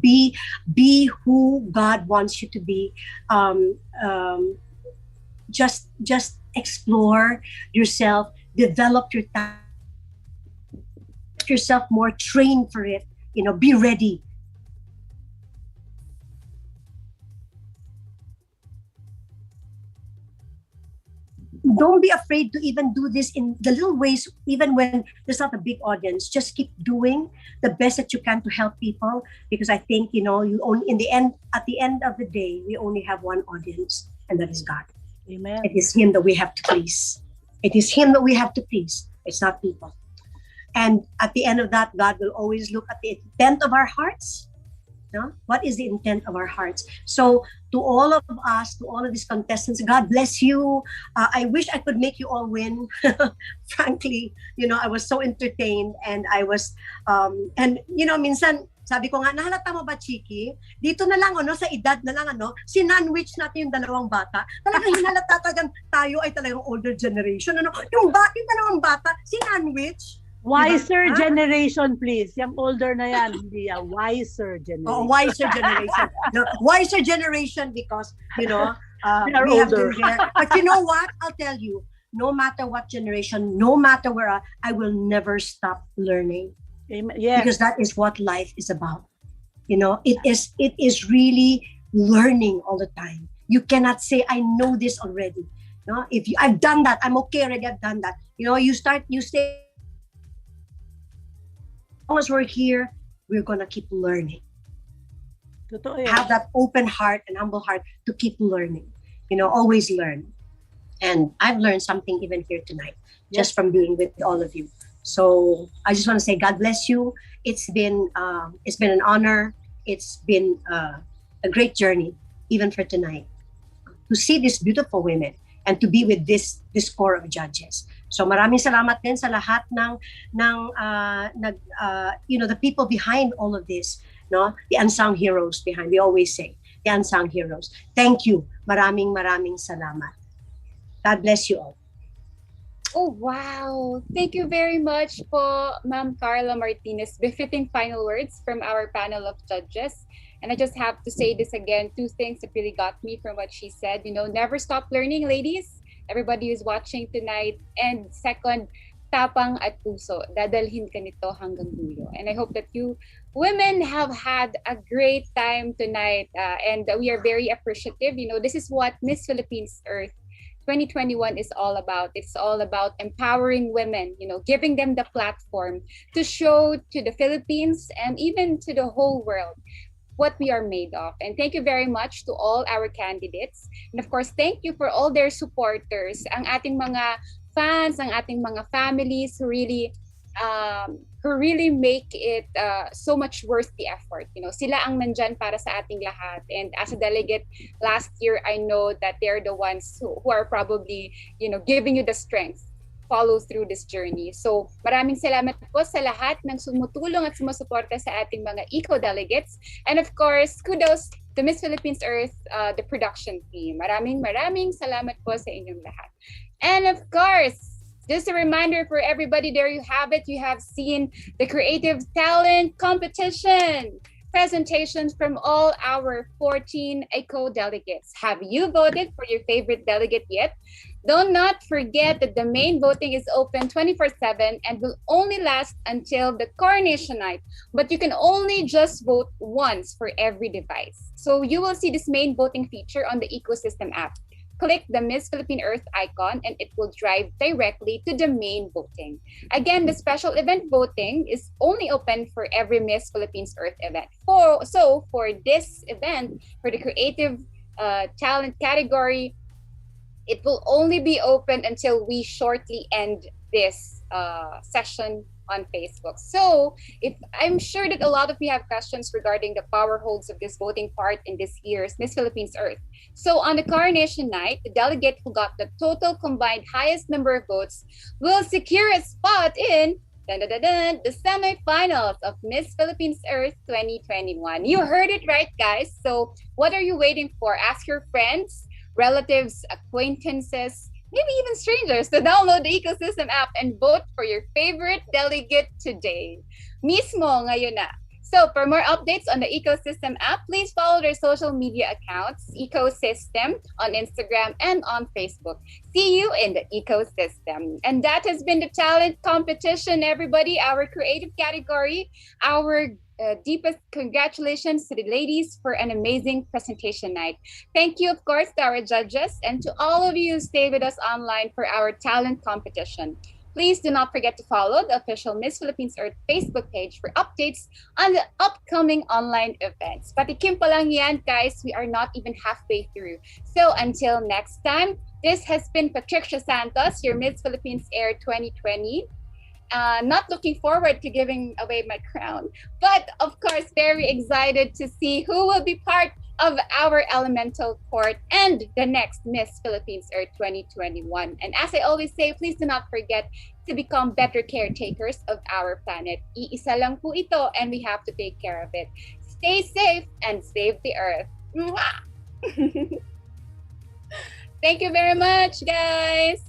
be who God wants you to be. Just explore yourself, develop your talent, yourself more, train for it, be ready. Don't be afraid to even do this in the little ways, even when there's not a big audience. Just keep doing the best that you can to help people, because I think you only at the end of the day, we only have one audience, and that is God. Amen. It is Him that we have to please. It is Him that we have to please. It's not people. And at the end of that, God will always look at the intent of our hearts. What is the intent of our hearts? So to all of us, to all of these contestants, God bless you. I wish I could make you all win. Frankly, I was so entertained, and I was, and minsan, sabi ko nga, nahalata mo ba, Chiki? Dito na lang, sa edad na lang, sinandwich natin yung dalawang bata. Talagang hinalata tayo ay talagang older generation. Yung bakit dalawang bata, sinandwich? Wiser generation, please. Yung older na yan, hindi yan. Wiser generation. Oh, wiser generation. No, wiser generation because, we are have older. to hear. But you know what? I'll tell you, no matter what generation, no matter where, I will never stop learning. Yes. Because that is what life is about. It is really learning all the time. You cannot say, I know this already. If I've done that, I'm okay already, I've done that. You say, as long as we're here, we're going to keep learning. Have that open heart and humble heart to keep learning. Always learn. And I've learned something even here tonight, just from being with all of you. So I just want to say, God bless you. It's been an honor. It's been a great journey, even for tonight, to see these beautiful women and to be with this core of judges. So maraming salamat din sa lahat ng the people behind all of this, the unsung heroes behind. We always say the unsung heroes. Thank you. Maraming salamat. God bless you all. Oh, wow. Thank you very much po, Ma'am Carla Martinez. Befitting final words from our panel of judges. And I just have to say this again, two things that really got me from what she said. You know, never stop learning, ladies. Everybody who's watching tonight. And second, tapang at puso. Dadalhin ka nito hanggang dulo. And I hope that you women have had a great time tonight. And we are very appreciative. You know, this is what Miss Philippines Earth 2021 is all about. It's all about empowering women, you know, giving them the platform to show to the Philippines and even to the whole world what we are made of. And thank you very much to all our candidates. And of course, thank you for all their supporters, ang ating mga fans, ang ating mga families who really make it so much worth the effort. You know, sila ang nandyan para sa ating lahat. And as a delegate last year, I know that they're the ones who are probably, you know, giving you the strength follow through this journey. So maraming salamat po sa lahat ng sumutulong at sumusuporta sa ating mga eco-delegates. And of course, kudos to Miss Philippines Earth, the production team. Maraming salamat po sa inyong lahat. And of course, just a reminder for everybody, there you have it. You have seen the creative talent competition presentations from all our 14 eco-delegates. Have you voted for your favorite delegate yet? Do not forget that the main voting is open 24/7 and will only last until the coronation night. But you can only just vote once for every device. So you will see this main voting feature on the ecosystem app. Click the Miss Philippine Earth icon and it will drive directly to the main voting. Again, the special event voting is only open for every Miss Philippines Earth event. So for this event, for the creative talent category, it will only be open until we shortly end this session on Facebook. So if I'm sure that a lot of you have questions regarding the power holds of this voting part in this year's Miss Philippines Earth. So on the coronation night, the delegate who got the total combined highest number of votes will secure a spot in the semifinals of Miss Philippines Earth 2021. You heard it right, guys. So what are you waiting for? Ask your friends, relatives, acquaintances, maybe even strangers to download the ecosystem app and vote for your favorite delegate today. Mismo ngayon na. So for more updates on the ecosystem app, please follow their social media accounts, Ecosystem on Instagram and on Facebook. See you in the ecosystem. And that has been the talent competition, everybody, our creative category, our deepest congratulations to the ladies for an amazing presentation night. Thank you, of course, to our judges and to all of you who stay with us online for our talent competition. Please do not forget to follow the official Miss Philippines Earth Facebook page for updates on the upcoming online events. Patikim pa lang yan, guys. We are not even halfway through. So until next time, this has been Patricia Santos, your Miss Philippines Air 2020. Not looking forward to giving away my crown, but of course very excited to see who will be part of our elemental court and the next Miss Philippines Earth 2021. And as I always say, please do not forget to become better caretakers of our planet. Iisa lang po ito and we have to take care of it. Stay safe and save the earth. Thank you very much, guys.